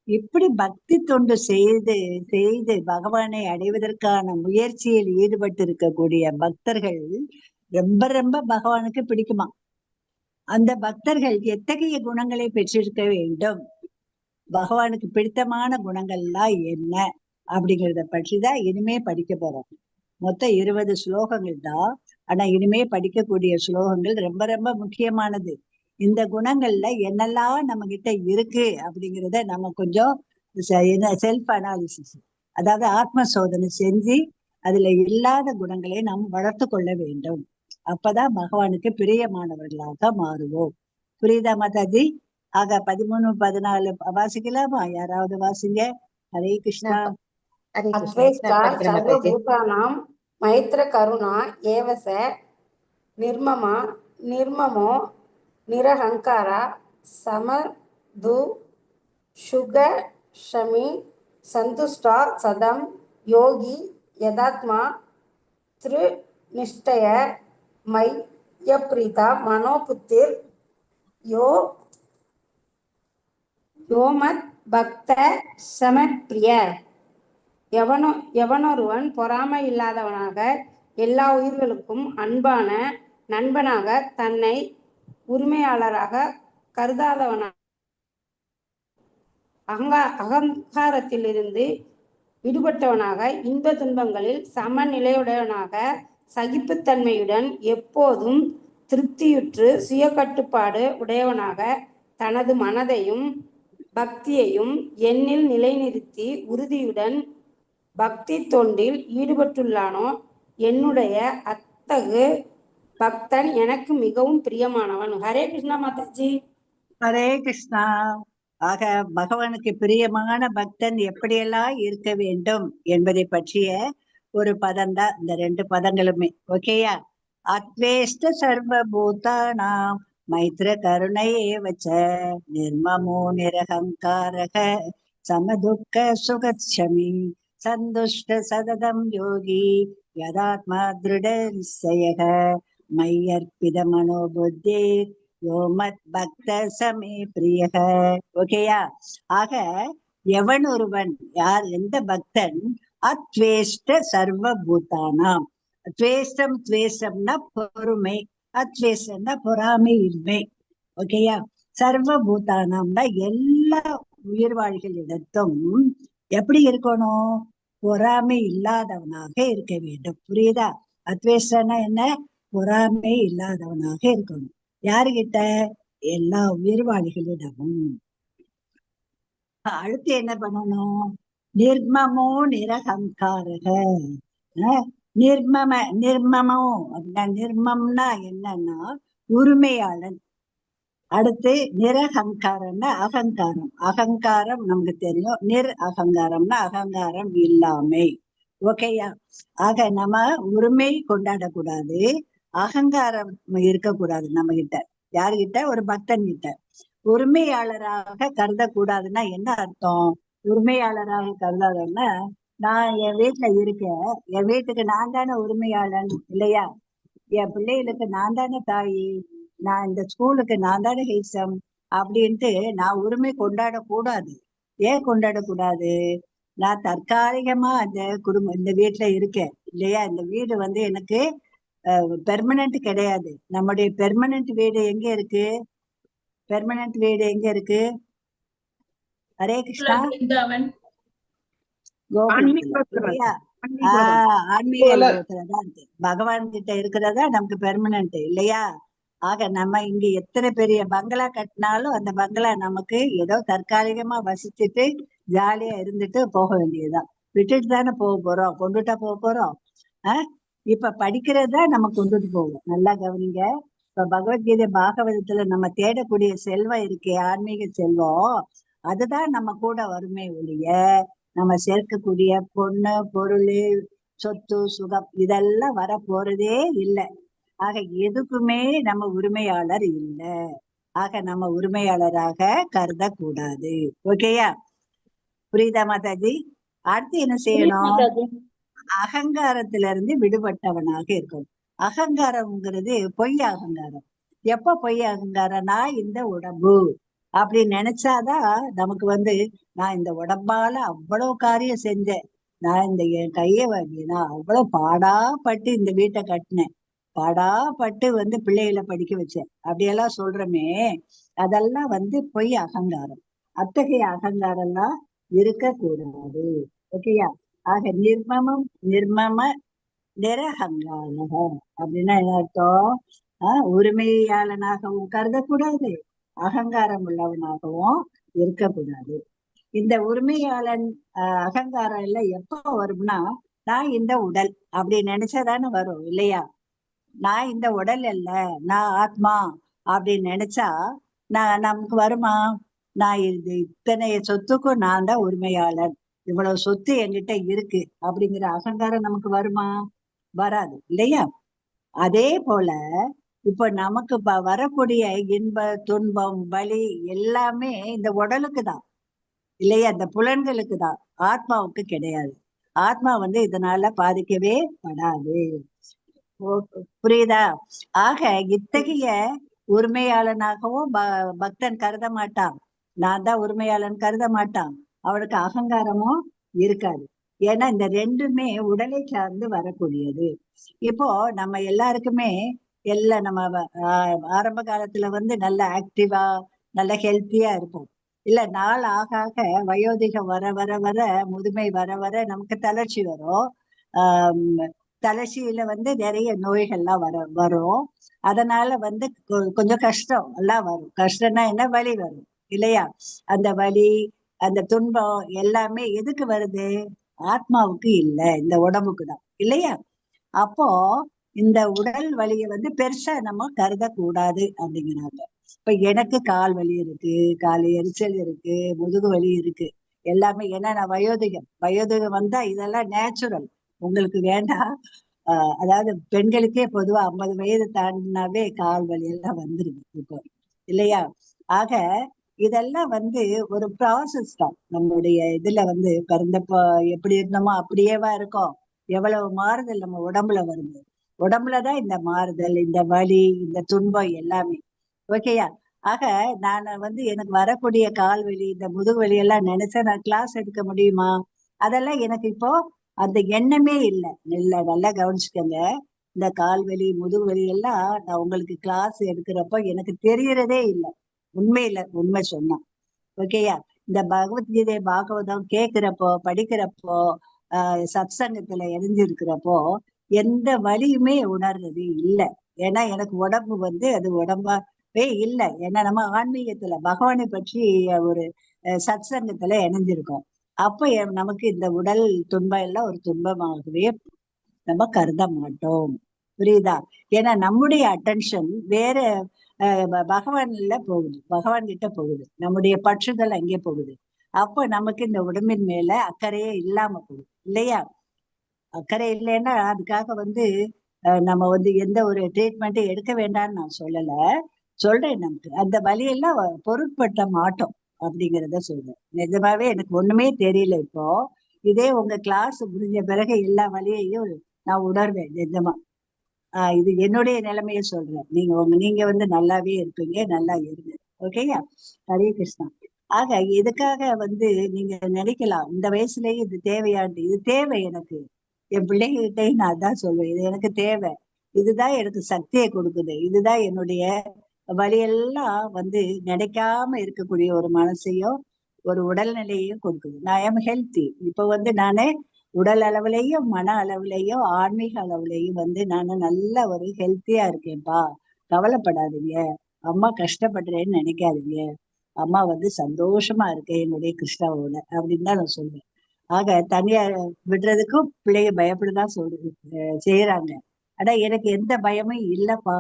இப்படி பக்தி தொண்டு செய்து பகவானை அடைவதற்கான முயற்சியில் ஈடுபட்டு இருக்கக்கூடிய பக்தர்கள் ரொம்ப ரொம்ப பகவானுக்கு பிடிக்குமா? அந்த பக்தர்கள் எத்தகைய குணங்களை பெற்றிருக்க வேண்டும், பகவானுக்கு பிடித்தமான குணங்கள்லாம் என்ன அப்படிங்கிறத பற்றிதான் இனிமே படிக்க போறோம். மொத்தம் 20 ஸ்லோகங்கள் தான். ஆனா இனிமே படிக்கக்கூடிய ஸ்லோகங்கள் ரொம்ப ரொம்ப முக்கியமானது. இந்த குணங்கள்ல என்னெல்லாம் நம்ம கிட்ட இருக்கு அப்படிங்கிறத நம்ம கொஞ்சம் செல்ஃப் அனாலிசிஸ், அதாவது ஆத்ம சோதனை செஞ்சு அதுல இல்லாத குணங்களை நாம் வளர்த்து கொள்ள வேண்டும். அப்பதான் பகவானுக்கு பிரியமானவர்களாக மாறுவோம். புரியுதா மாதாஜி? ஆக 13, 14 வாசிக்கலாமா? யாராவது வாசிங்க. ஹரே கிருஷ்ணா. சர்வபூதானாம் மைத்ர கருணா ஏவச நிர்மமோ நிரஹங்காரா சமது சுக ஷமி சந்துஷ்டா சதம் யோகி யதாத்மா திருநிஷ்டய மையப்ரீதா மனோபுத்திர் யோமத் பக்த சமப்பிரிய. எவனொருவன் பொறாமை இல்லாதவனாக எல்லா உயிர்களுக்கும் அன்பான நண்பனாக தன்னை உரிமையாளராக கருதாதவனாக அகங்காரத்திலிருந்து விடுபட்டவனாக இன்ப துன்பங்களில் சமநிலையுடையவனாக சகிப்புத்தன்மையுடன் எப்போதும் திருப்தியுற்று சுய கட்டுப்பாடு உடையவனாக தனது மனதையும் பக்தியையும் எண்ணில் நிலைநிறுத்தி உறுதியுடன் பக்தி தொண்டில் ஈடுபட்டுள்ளானோ என்னுடைய அத்தகு பக்தன் எனக்கு மிகவும் பிரியமானவன். ஹரே கிருஷ்ணா மாதாஜி. ஹரே கிருஷ்ணா. ஆக பகவானுக்கு பிரியமான பக்தன் எப்படியெல்லாம் இருக்க வேண்டும் என்பதை பற்றிய ஒரு பதம் தான் இந்த 2 பதங்களுமே. ஓகேயா? அத்வேஷ்ட சர்வபூதானாம் மைத்ர கருணையே வச்ச நிர்மமோ நிரகங்காரக சமதுக்க சுகட்சமி சந்துஷ்ட சததம் யோகி யதாத்மா திருட நிச்சயக மையர்ப்பித மனோபுத்தி யோமத் பக்த சமே பிரியக. ஓகேயா? ஆக எவன் ஒருவன், யார், எந்த பக்தன் அத்வேஷ்ட சர்வபூதானாம். துவேஷ்டம், துவேஷம்னா பொறுமை, அத்வேஷம்னா பொறாமை இன்மை. ஓகேயா? சர்வபூதானாம்னா எல்லா உயிர்வாழ்களிடத்தும் எப்படி இருக்கணும்? பொறாமை இல்லாதவனாக இருக்க வேண்டும். புரியுதா? அத்வேஷம்னா என்ன? பொறாமை இல்லாதவனாக இருக்கணும். யாருகிட்ட? எல்லா உயிர்வாழிகளிடமும். அடுத்து என்ன பண்ணணும்? நிர்மமோ நிரகங்காரக. நிர்மமோ அப்படின்னா, நிர்மம்னா என்னன்னா உரிமையாளன். அடுத்து நிரகங்காரம்னா அகங்காரம். அகங்காரம் நமக்கு தெரியும். அகங்காரம்னா அகங்காரம் இல்லாமை. ஓகேயா? ஆக நம்ம உரிமை கொண்டாடக்கூடாது, அகங்காரம் இருக்கக்கூடாது நம்ம கிட்ட. யாருகிட்ட? ஒரு பக்தன் கிட்ட. உரிமையாளராக கருதக்கூடாதுன்னா என்ன அர்த்தம்? உரிமையாளராக கருதாதன்னா, நான் என் வீட்டுல இருக்கேன், என் வீட்டுக்கு நான் தானே உரிமையாளன் இல்லையா? என் பிள்ளைகளுக்கு நான் தானே தாயி, நான் இந்த ஸ்கூலுக்கு நான் தானே ஹெச்எம் அப்படின்ட்டு நான் உரிமை கொண்டாடக்கூடாது. ஏன் கொண்டாடக்கூடாது? நான் தற்காலிகமா அந்த இந்த வீட்டுல இருக்கேன் இல்லையா? இந்த வீடு எனக்கு பெர்மனன்ட் கிடையாது. நம்முடைய பெர்மனன்ட் வீடு எங்க இருக்கு? பெர்மனன்ட் வீடு எங்க இருக்கு? ஹரே கிருஷ்ணா. ஆன்மீக லோகத்துலதான் இருக்கு. பகவான் கிட்ட இருக்கிறதா நமக்கு பெர்மனன்ட் இல்லையா? ஆக நம்ம இங்க எத்தனை பெரிய பங்களா கட்டினாலும் அந்த பங்களா நமக்கு ஏதோ தற்காலிகமா வசிச்சுட்டு ஜாலியா இருந்துட்டு போக வேண்டியதுதான். விட்டுட்டு தானே போக போறோம், கொண்டுட்டா போக போறோம். இப்ப படிக்கிறதா நம்ம கொண்டுட்டு போவோம். நல்லா கவனிங்க. இப்ப பகவத்கீதை பாகவதத்துல நம்ம தேடக்கூடிய செல்வம் இருக்கே, ஆன்மீக செல்வம், அதுதான் நம்ம கூட வருமே ஒழிய நம்ம சேர்க்கக்கூடிய பொண்ணு, பொருள், சொத்து, சுகம் இதெல்லாம் வர போறதே இல்லை. ஆக எதுக்குமே நம்ம உரிமையாளர் இல்லை. ஆக நம்ம உரிமையாளராக கருதக்கூடாது. ஓகேயா? புரியுதா மாதாஜி? அடுத்து என்ன செய்யணும்? அகங்காரத்துல இருந்து விடுபட்டவனாக இருக்கணும். அகங்காரம்ங்கிறது பொய் அகங்காரம். எப்ப பொய் அகங்காரம்? நான் இந்த உடம்பு அப்படின்னு நினைச்சாதான் நமக்கு நான் இந்த உடம்பால அவ்வளவு காரியம் செஞ்சேன், நான் இந்த என் கைய நான் அவ்வளவு பாடாப்பட்டு இந்த வீட்டை கட்டினேன், பாடாப்பட்டு பிள்ளைகளை படிக்க வச்சேன், அப்படியெல்லாம் சொல்றமே, அதெல்லாம் பொய் அகங்காரம். அத்தகைய அகங்காரம் எல்லாம் இருக்கக்கூடாது. ஓகேயா? ஆக நிர்மம நிரகங்காரக அப்படின்னா என்ன அர்த்தம்? உரிமையாளனாகவும் கருதக்கூடாது, அகங்காரம் உள்ளவனாகவும் இருக்கக்கூடாது. இந்த உரிமையாளன் அகங்காரம் எல்லாம் எப்ப வரும்னா, நான் இந்த உடல் அப்படி நினைச்சாதானே வரும் இல்லையா? நான் இந்த உடல் அல்ல, நான் ஆத்மா அப்படின்னு நினைச்சா நமக்கு வருமா? நான் இத்தனை சொத்துக்கும் நான் தான் உரிமையாளன், இவ்வளவு சொத்து என்கிட்ட இருக்கு அப்படிங்கிற அகங்காரம் நமக்கு வருமா? வராது இல்லையா? அதே போல இப்ப நமக்கு வரக்கூடிய இன்ப துன்பம் வலி எல்லாமே இந்த உடலுக்கு தான் இல்லையா? இந்த புலன்களுக்கு தான், ஆத்மாவுக்கு கிடையாது. ஆத்மா இதனால பாதிக்கவே படாது. புரியுதா? ஆக இத்தகைய உரிமையாளனாகவும் பக்தன் கருத மாட்டான். நான் தான் உரிமையாளன் கருத மாட்டான். அவனுக்கு அகங்காரமும் இருக்காது. ஏன்னா இந்த ரெண்டுமே உடலை சார்ந்து வரக்கூடியது. இப்போ நம்ம எல்லாருக்குமே எல்லாம் நம்ம ஆரம்ப காலத்துல வந்து நல்ல ஆக்டிவா நல்ல ஹெல்த்தியா இருப்போம். இல்ல நாள் ஆக ஆக வயோதிகம் வர வர வர முதுமை வர வர நமக்கு தளர்ச்சி வரும். ஆஹ் தளர்ச்சியில வந்து நிறைய நோய்கள்லாம் வரும். அதனால வந்து கொஞ்சம் கஷ்டம் எல்லாம் வரும். கஷ்டம்னா என்ன, வலி வரும் இல்லையா? அந்த வலி அந்த துன்பம் எல்லாமே எதுக்கு வருது? ஆத்மாவுக்கு இல்ல, இந்த உடம்புக்கு தான் இல்லையா? அப்போ இந்த உடல் வலியை வந்து பெருசா நம்ம கருதக்கூடாது அப்படிங்கிறாங்க. இப்ப எனக்கு கால் வலி இருக்கு, கால் எரிச்சல் இருக்கு, முதுகு வலி இருக்கு, எல்லாமே. ஏன்னா நான் வயோதிகம் வந்தா இதெல்லாம் நேச்சுரல், உங்களுக்கு வேண்டாம். அதாவது பெண்களுக்கே பொதுவா 50 வயது தாண்டினாவே கால் வலி எல்லாம் வந்துருது இப்போ இல்லையா? ஆக இதெல்லாம் வந்து ஒரு ப்ராசஸ் தான். நம்மளுடைய இதுல வந்து பிறந்தப்போ எப்படி இருந்தோமோ அப்படியேவா இருக்கோம். எவ்வளவு மாறுதல் நம்ம உடம்புல வருது. உடம்புலதான் இந்த மாறுதல், இந்த வலி, இந்த துன்பம் எல்லாமே. ஓகேயா? ஆக நான் வந்து எனக்கு வரக்கூடிய கால் வலி, இந்த முதுகு வலி எல்லாம் நினைச்சா நான் கிளாஸ் எடுக்க முடியுமா? அதெல்லாம் எனக்கு இப்போ அந்த எண்ணமே இல்லை. நல்லா கவனிச்சுக்கோங்க. இந்த கால் வலி முதுகு வலி எல்லாம் நான் உங்களுக்கு கிளாஸ் எடுக்கிறப்போ எனக்கு தெரியறதே இல்லை. உண்மை சொன்னா. ஓகேயா? இந்த பகவத்கீதை பாகவதம் கேட்கிறப்போ படிக்கிறப்போ சத்சங்கத்துல இணைஞ்சிருக்கிறப்போ எந்த வலியுமே உணர்றது இல்லை. ஏன்னா எனக்கு உடம்பு வந்து அது உடம்பாவே இல்லை. ஏன்னா நம்ம ஆன்மீகத்துல பகவானை பற்றி ஒரு சத்சங்கத்துல இணைஞ்சிருக்கோம். அப்ப நமக்கு இந்த உடல் துன்பம் எல்லாம் ஒரு துன்பமாகவே நம்ம கருத மாட்டோம். புரியுதா? ஏன்னா நம்முடைய அட்டென்ஷன் வேற பகவான்ல போகுது, பகவான் கிட்ட போகுது, நம்முடைய பற்றுதல் அங்கே போகுது. அப்ப நமக்கு இந்த உடம்பின் மேல அக்கறையே இல்லாம போகுது இல்லையா? அக்கறை இல்லைன்னா அதுக்காக வந்து நம்ம வந்து எந்த ஒரு ட்ரீட்மெண்ட்டும் எடுக்க வேண்டாம்னு நான் சொல்றேன். நமக்கு அந்த வலியெல்லாம் பொருட்படுத்த மாட்டோம் அப்படிங்கிறத சொல்றேன். நிஜமாவே எனக்கு ஒண்ணுமே தெரியல இப்போ. இதே உங்க கிளாஸ் முடிஞ்ச பிறகு எல்லா வலியையும் நான் உணர்வேன் நிஜமா. இது என்னுடைய நிலைமைய சொல்றேன். நீங்க வந்து நல்லாவே இருப்பீங்க, நல்லா இருங்க. ஓகேயா? ஹரே கிருஷ்ணா. ஆக இதுக்காக வந்து நீங்க நினைக்கலாம் இந்த வயசுலயே இது தேவையாண்டு. இது தேவை எனக்கு. என் பிள்ளைகிட்டையும் நான் அதான் சொல்வேன், இது எனக்கு தேவை, இதுதான் எனக்கு சக்தியை கொடுக்குது, இதுதான் என்னுடைய வழியெல்லாம் வந்து நினைக்காம இருக்கக்கூடிய ஒரு மனசையும் ஒரு உடல்நிலையையும் கொடுக்குது. நான் எம் ஹெல்த்தி. இப்ப வந்து நானே உடல் அளவுலையும் மன அளவுலையும் ஆன்மீக அளவுலையும் வந்து நான் நல்ல ஒரு ஹெல்த்தியா இருக்கேன்ப்பா. கவலைப்படாதீங்க, அம்மா கஷ்டப்படுறேன்னு நினைக்காதீங்க, அம்மா வந்து சந்தோஷமா இருக்கேன் என்னுடைய கிருஷ்ணாவோட அப்படின்னு தான் நான் சொல்வேன். ஆக தனியா விடுறதுக்கும் பிள்ளைங்க பயப்படதான் செய்யறாங்க. ஆனா எனக்கு எந்த பயமும் இல்லப்பா,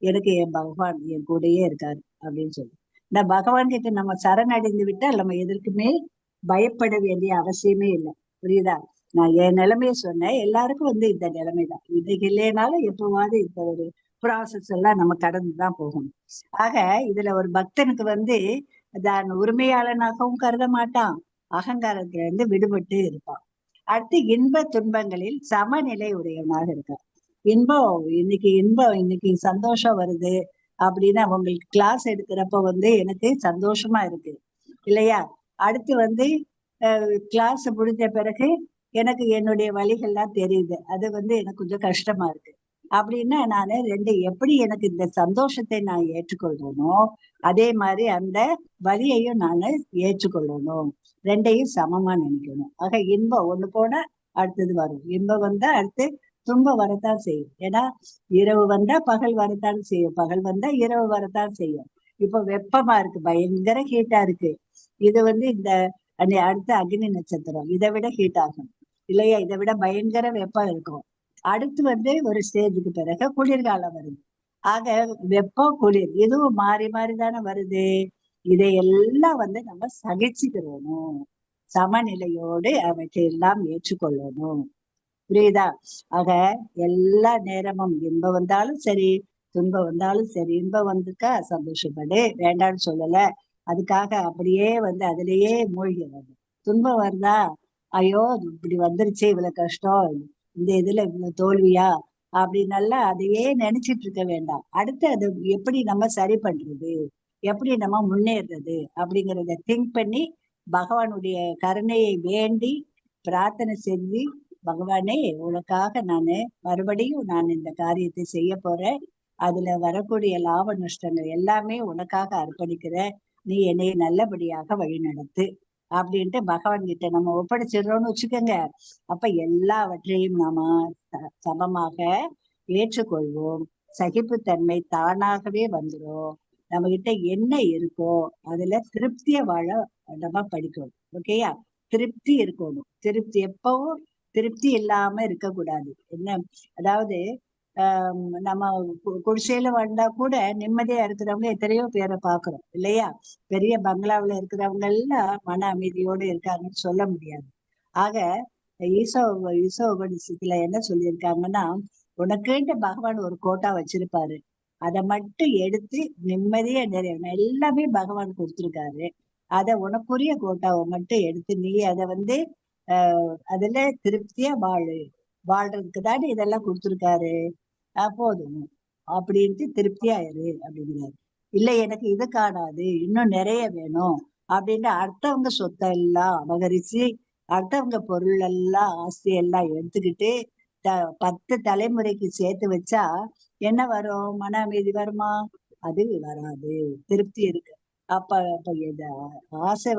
எனக்கு என் பகவான் என் கூடயே இருக்காரு அப்படின்னு சொல்லி இந்த பகவான் கிட்ட நம்ம சரணடைந்து விட்டால் நம்ம எதற்குமே பயப்பட வேண்டிய அவசியமே இல்லை. புரியுதா? நான் என் நிலைமைய சொன்னேன். எல்லாருக்கும் வந்து இந்த நிலைமைதான். இன்னைக்கு இல்லைனாலும் எப்பவாவது இந்த ஒரு ப்ராசஸ் எல்லாம் நம்ம கடந்துதான் போகணும். ஆக இதுல ஒரு பக்தனுக்கு வந்து தான் உரிமையாளனாகவும் கருத மாட்டான், அகங்காரத்துல இருந்து விடுபட்டு இருப்பான். அடுத்து இன்ப துன்பங்களில் சமநிலை உடையவனாக இருக்கான். இன்னைக்கு சந்தோஷம் வருது அப்படின்னா உங்களுக்கு கிளாஸ் எடுக்கிறப்ப வந்து எனக்கு சந்தோஷமா இருக்கு இல்லையா? அடுத்து வந்து கிளாஸ் முடிஞ்ச பிறகு எனக்கு என்னுடைய வழிகள்லாம் தெரியுது, அது வந்து எனக்கு கொஞ்சம் கஷ்டமா இருக்கு அப்படின்னா நானு எப்படி எனக்கு இந்த சந்தோஷத்தை நான் ஏற்றுக்கொள்றேனோ அதே மாதிரி அந்த வலியையும் நானு ஏற்றுக்கொள்ளணும். ரெண்டையும் சமமா நினைக்கணும். ஆக இன்பம் ஒண்ணு போனா அடுத்தது வரும், இன்பம் வந்தா அடுத்து துன்பம் வரத்தான் செய்யும். ஏன்னா இரவு வந்தா பகல் வரத்தான் செய்யும், பகல் வந்தா இரவு வரத்தான் செய்யும். இப்ப வெப்பமா இருக்கு, பயங்கர ஹீட்டா இருக்கு. இது வந்து இந்த அடுத்த அக்னி நட்சத்திரம் இதை விட ஹீட் ஆகும் இல்லையா? இதை விட பயங்கர வெப்பம் இருக்கும். அடுத்து வந்து ஒரு ஸ்டேஜுக்கு பிறகு குளிர்காலம் வருது. ஆக வெப்பம் குளிர் இதுவும் மாறி மாறி தானே வருது. இதையெல்லாம் வந்து நம்ம சகிச்சுக்கிறணும், சமநிலையோடு அவற்றையெல்லாம் ஏற்றுக்கொள்ளணும். புரியுதா? ஆக எல்லா நேரமும் இன்பம் வந்தாலும் சரி துன்பம் வந்தாலும் சரி, இன்பம் வந்துக்கா சந்தோஷப்படு, வேண்டான்னு சொல்லல. அதுக்காக அப்படியே வந்து அதுலயே மூழ்கிறது. துன்பம் வருதா, ஐயோ இப்படி வந்துருச்சு, இவ்வளவு கஷ்டம், இந்த இதுல இவ்வளவு தோல்வியா அப்படின்னால அதையே நினைச்சிட்டு இருக்க வேண்டாம். அடுத்து அது எப்படி நம்ம சரி பண்றது, எப்படி நம்ம முன்னேறது அப்படிங்கிறத திங்க் பண்ணி பகவானுடைய கருணையை வேண்டி பிரார்த்தனை செஞ்சு, பகவானே உனக்காக நான் மறுபடியும் நான் இந்த காரியத்தை செய்ய போறேன், அதுல வரக்கூடிய லாப நஷ்டங்கள் எல்லாமே உனக்காக அர்ப்பணிக்கிற, நீ என்னை நல்லபடியாக வழி நடத்து அப்படின்ட்டு பகவான் கிட்ட நம்ம ஒப்படைச்சிடுறோம்னு வச்சுக்கோங்க. அப்ப எல்லாவற்றையும் நாம சமமாக ஏற்றுக்கொள்வோம். சகிப்புத்தன்மை தானாகவே வந்துடும். நம்ம கிட்ட என்ன இருக்கோ அதுல திருப்திய வாழ நம்ம படிக்கணும். ஓகேயா? திருப்தி இருக்கணும். திருப்தி எப்பவும் திருப்தி இல்லாம இருக்கக்கூடாது. என்ன அதாவது நம்ம குடிசையில வாழ்ந்தா கூட நிம்மதியா இருக்கிறவங்க எத்தனையோ பேரை பாக்குறோம் இல்லையா? பெரிய பங்களாவுல இருக்கிறவங்க எல்லாம் மன அமைதியோடு இருக்காங்கன்னு சொல்ல முடியாது. ஆக ஈசோபனிஷத்துல என்ன சொல்லியிருக்காங்கன்னா, உனக்குன்ட்டு பகவான் ஒரு கோட்டா வச்சிருப்பாரு. அதை மட்டும் எடுத்து நிம்மதியா நிறைய எல்லாமே பகவான் கொடுத்திருக்காரு. அத உனக்குரிய கோட்டாவை மட்டும் எடுத்து நீ அதை அதுல திருப்தியா வாழ்றதுக்கு தானே இதெல்லாம் கொடுத்திருக்காரு. போதும் அப்படின்ட்டு திருப்தியா இரு அப்படிங்கிறாரு. இல்ல எனக்கு இது காணாது, இன்னும் நிறைய வேணும் அப்படின்னு அடுத்தவங்க சொத்தை எல்லாம் அபகரிச்சு அடுத்தவங்க பொருள் எல்லாம் ஆஸ்தி எல்லாம் எடுத்துக்கிட்டு 10 தலைமுறைக்கு சேர்த்து வச்சா என்ன வரும்? மன அமைதி வருமா? அது வராது. திருப்தி இருக்கு. அப்ப ஆசை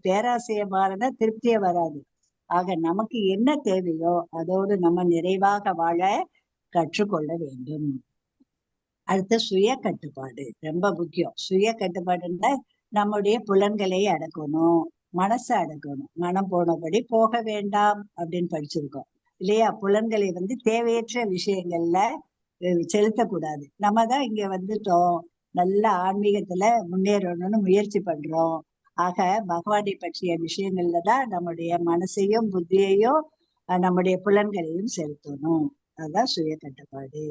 பேராசைய மாறினா திருப்தியே வராது. ஆக நமக்கு என்ன தேவையோ அதோடு நம்ம நிறைவாக வாழ கற்றுக்கொள்ள வேண்டும். அடுத்த சுய கட்டுப்பாடு ரொம்ப முக்கியம். சுய கட்டுப்பாடுன்னா நம்முடைய புலன்களை அடக்கணும், மனசை அடக்கணும். மனம் போனபடி போக வேண்டாம் அப்படின்னு படிச்சிருக்கோம் இல்லையா? புலன்களை தேவையற்ற விஷயங்கள்ல செலுத்தக்கூடாது. நம்ம தான் இங்க வந்துட்டோம், நல்ல ஆன்மீகத்துல முன்னேறணும்னு முயற்சி பண்றோம். ஆக பகவானை பற்றிய விஷயங்கள்ல தான் நம்முடைய மனசையும் புத்தியையும் நம்முடைய புலன்களையும் செலுத்தணும். அதுதான் சுய கட்டுப்பாடு.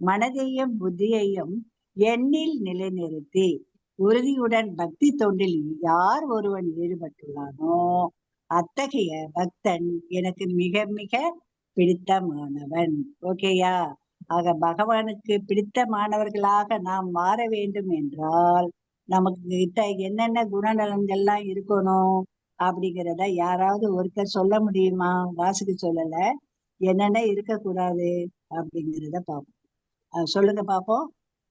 மனதையும் புத்தியையும் எண்ணில் நிலைநிறுத்தி உறுதியுடன் பக்தி தொண்டில் யார் ஒருவன் ஈடுபட்டுள்ளானோ அத்தகைய பக்தன் எனக்கு மிக மிக பிடித்தமானவன். ஓகேயா? ஆக பகவானுக்கு பிடித்தமானவர்களாக நாம் மாற வேண்டும் என்றால் நமக்கு கிட்ட என்னென்ன குணநலன்கள்லாம் இருக்கணும் அப்படிங்கிறத யாராவது ஒருத்தர் சொல்ல முடியுமா? வாசுக்கு சொல்லல. என்னென்ன இருக்கக்கூடாது அப்படிங்கிறத பார்ப்போம். சொல்லுங்க பார்ப்போம்.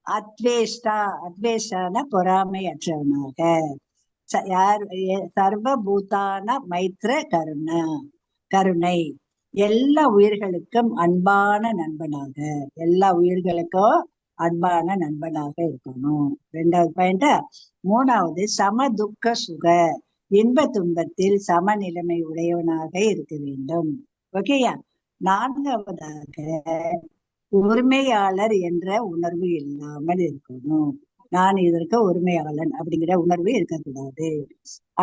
அத்வேஷ்டான பொறாமை அற்றவனாக, சர்வபூதான மைத்ர கருணை, எல்லா உயிர்களுக்கும் அன்பான நண்பனாக, எல்லா உயிர்களுக்கும் அன்பான நண்பனாக இருக்கணும். 2வது பாயிண்ட். 3வது சம துக்க சுக, இன்ப துன்பத்தில் சமநிலைமை உடையவனாக இருக்க வேண்டும். ஓகேயா? 4வதாக உரிமையாளர் என்ற உணர்வு இல்லாமல் இருக்கணும். நான் இதற்கு உரிமையாளன் அப்படிங்கிற உணர்வு இருக்கக்கூடாது.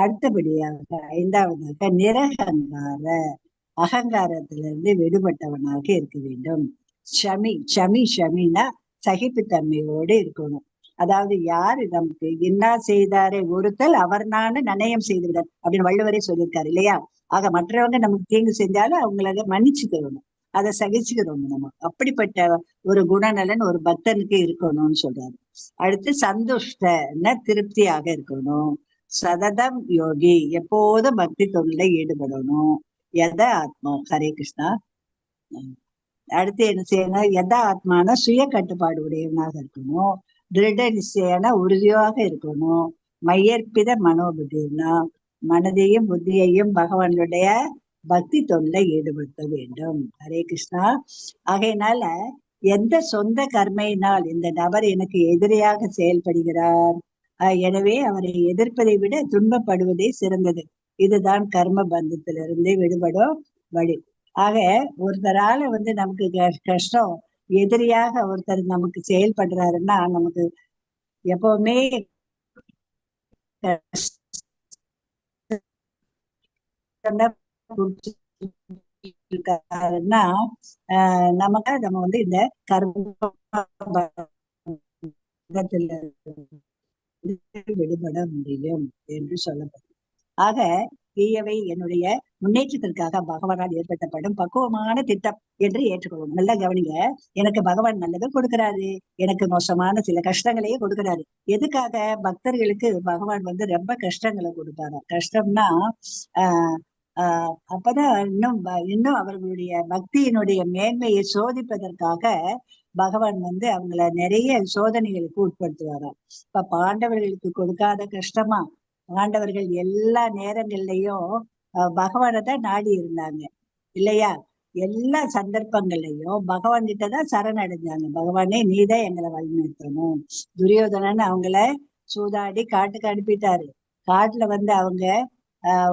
அடுத்தபடியாக 5வதாக நிரகங்கார, அகங்காரத்திலிருந்து விடுபட்டவனாக இருக்க வேண்டும். ஷமினா சகிப்புத்தன்மையோடு இருக்கணும். அதாவது யாரு நமக்கு என்ன செய்தாரே ஒருத்தல் அவர் நான் நன்னயம் செய்துவிட அப்படின்னு வள்ளுவரே சொல்லியிருக்காரு இல்லையா? ஆக மற்றவங்க நமக்கு தீங்கு செஞ்சாலும் அவங்கள மன்னிச்சுக்கிறணும், அதை சகிச்சுக்கிறோம். நம்ம அப்படிப்பட்ட ஒரு குணநலன் ஒரு பக்தனுக்கு இருக்கணும்னு சொல்றாரு. அடுத்து சந்துஷ்டன்னா திருப்தியாக இருக்கணும். சததம் யோகி, எப்போதும் பக்தி தொழில ஈடுபடணும். எத ஆத்மா. ஹரே கிருஷ்ணா. அடுத்து என்ன செய்யணும்? எத ஆத்மான சுய கட்டுப்பாடு உடையவனாக இருக்கணும். திருட நிச்சயனா உறுதியாக இருக்கணும். மையற்பித மனோபுத்தினா மனதையும் புத்தியையும் பகவானுடைய பக்தி தொழில ஈடுபடுத்த வேண்டும். ஹரே கிருஷ்ணா. ஆகையினால எந்த சொந்த கர்மையினால் இந்த நபர் எனக்கு எதிரியாக செயல்படுகிறார், எனவே அவரை எதிர்ப்பதை விட துன்பப்படுவதே சிறந்தது. இதுதான் கர்ம பந்தத்திலிருந்து விடுபடும் வழி. ஆக ஒருத்தரால நமக்கு கஷ்டம், எதிரியாக ஒருத்தர் நமக்கு செயல்படுறாருன்னா நமக்கு எப்பவுமே இருக்காருன்னா நமக்கு நம்ம இந்த கர்மத்துல விடுபட முடியும் என்று சொல்லப்படும். ஆக தீயவை என்னுடைய முன்னேற்றத்திற்காக பகவானால் ஏற்படுத்தப்படும் பக்குவமான திட்டம் என்று ஏற்றுக்கொள்ளும். நல்லா கவனிங்க. எனக்கு பகவான் நல்லது கொடுக்கிறாரு, எனக்கு மோசமான சில கஷ்டங்களையே கொடுக்கிறாரு. எதுக்காக? பக்தர்களுக்கு பகவான் ரொம்ப கஷ்டங்களை கொடுப்பாரு. கஷ்டம்னா அப்பதான் இன்னும் அவர்களுடைய பக்தியினுடைய மேன்மையை சோதிப்பதற்காக பகவான் வந்து அவங்கள நிறைய சோதனைகளுக்கு உட்படுத்துவாராம். இப்ப பாண்டவர்களுக்கு கொடுக்காத கஷ்டமா? பாண்டவர்கள் எல்லா நேரங்கள்லயும் பகவானை தான் நாடி இருந்தாங்க இல்லையா? எல்லா சந்தர்ப்பங்கள்லயும் பகவான் கிட்டதான் சரணடைஞ்சாங்க. பகவானே நீதான் எங்களை வழிநிறுத்தணும். துரியோதனன் அவங்கள சூதாடி காட்டுக்கு அனுப்பிட்டாரு. காட்டுல வந்து அவங்க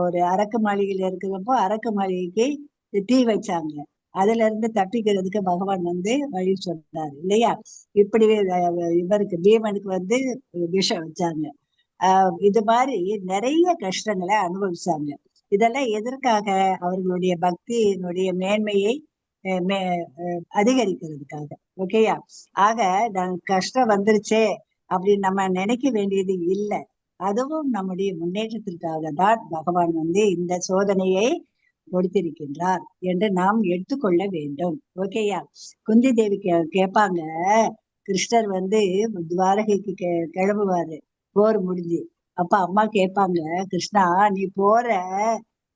ஒரு அரக்கு மாளிகையில இருக்கிறப்போ அரக்கு மாளிகைக்கு தீ வச்சாங்க. அதுல இருந்து தப்பிக்கிறதுக்கு பகவான் வந்து வழி சொன்னாரு இல்லையா? இப்படி இவருக்கு பீமனுக்கு வந்து விஷம் வச்சாங்க. இது மாதிரி நிறைய கஷ்டங்களை அனுபவிச்சாங்க. இதெல்லாம் எதற்காக? அவர்களுடைய பக்தியினுடைய மேன்மையை அதிகரிக்கிறதுக்காக. ஓகேயா? ஆக கஷ்டம் வந்துருச்சே அப்படின்னு நம்ம நினைக்க வேண்டியது இல்லை. அதுவும் நம்முடைய முன்னேற்றத்திற்காக தான் பகவான் வந்து இந்த சோதனையை கொடுத்திருக்கின்றார் என்று நாம் எடுத்துக்கொள்ள வேண்டும். ஓகேயா? குந்தி தேவி கேட்பாங்க, கிருஷ்ணர் வந்து துவாரகைக்கு கிளம்புவாரு போர் முடிஞ்சு. அப்ப அம்மா கேட்பாங்க, கிருஷ்ணா நீ போற,